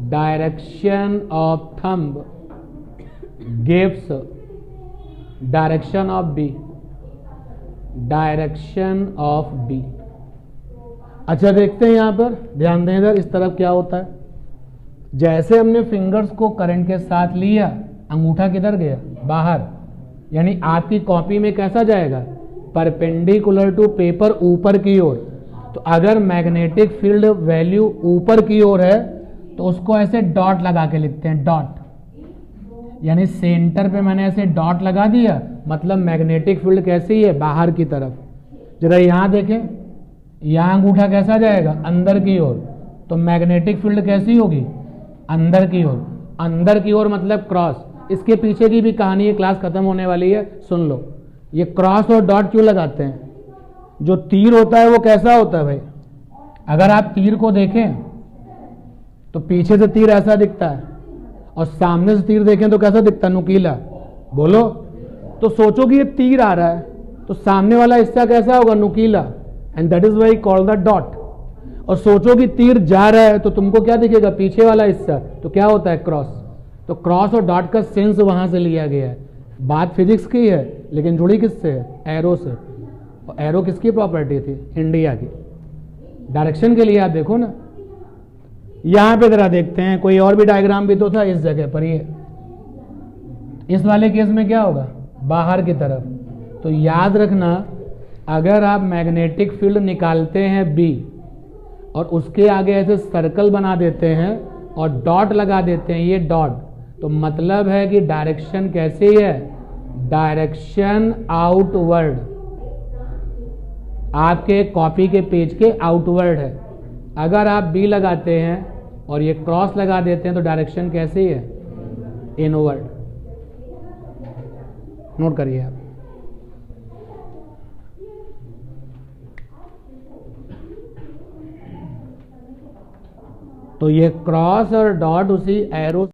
direction of thumb gives direction of B, direction of B। अच्छा देखते हैं यहां पर, ध्यान दें इधर, इस तरफ क्या होता है। जैसे हमने फिंगर्स को करंट के साथ लिया, अंगूठा किधर गया? बाहर। यानी आपकी कॉपी में कैसा जाएगा? परपेंडिकुलर टू पेपर, ऊपर की ओर। तो अगर मैग्नेटिक फील्ड वैल्यू ऊपर की ओर है तो उसको ऐसे डॉट लगा के लिखते हैं, डॉट। यानी सेंटर पे मैंने ऐसे डॉट लगा दिया, मतलब मैग्नेटिक फील्ड कैसी है? बाहर की तरफ। जरा यहां देखें, यहां अंगूठा कैसा जाएगा? अंदर की ओर। तो मैग्नेटिक फील्ड कैसी होगी? अंदर की ओर। अंदर की ओर मतलब क्रॉस। इसके पीछे की भी कहानी है, क्लास खत्म होने वाली है, सुन लो। ये क्रॉस और डॉट क्यों लगाते हैं? जो तीर होता है वो कैसा होता है भाई? अगर आप तीर को देखें तो पीछे से तीर ऐसा दिखता है, और सामने से तीर देखें तो कैसा दिखता है? नुकीला। बोलो। तो सोचो कि ये तीर आ रहा है, तो सामने वाला हिस्सा कैसा होगा? नुकीला। And that is why called the dot. और सोचो कि तीर जा रहा है तो तुमको क्या दिखेगा? पीछे वाला हिस्सा। तो क्या होता है? क्रॉस। तो क्रॉस और डॉट का सेंस वहां से लिया गया है। बात फिजिक्स की है, लेकिन जुड़ी किससे है? एरो से। और एरो किसकी प्रॉपर्टी थी? इंडिया की। डायरेक्शन के लिए आप देखो ना, यहां पे जरा देखते हैं, कोई और भी डायग्राम भी तो था इस जगह पर। ये इस वाले केस में क्या होगा? बाहर की तरफ। तो याद रखना, अगर आप मैग्नेटिक फील्ड निकालते हैं B और उसके आगे ऐसे सर्कल बना देते हैं और डॉट लगा देते हैं, ये डॉट, तो मतलब है कि डायरेक्शन कैसी है, डायरेक्शन आउटवर्ड, आपके कॉपी के पेज के आउटवर्ड है। अगर आप B लगाते हैं और ये क्रॉस लगा देते हैं तो डायरेक्शन कैसी है, इनवर्ड। नोट करिए आप। तो ये क्रॉस और डॉट उसी एरो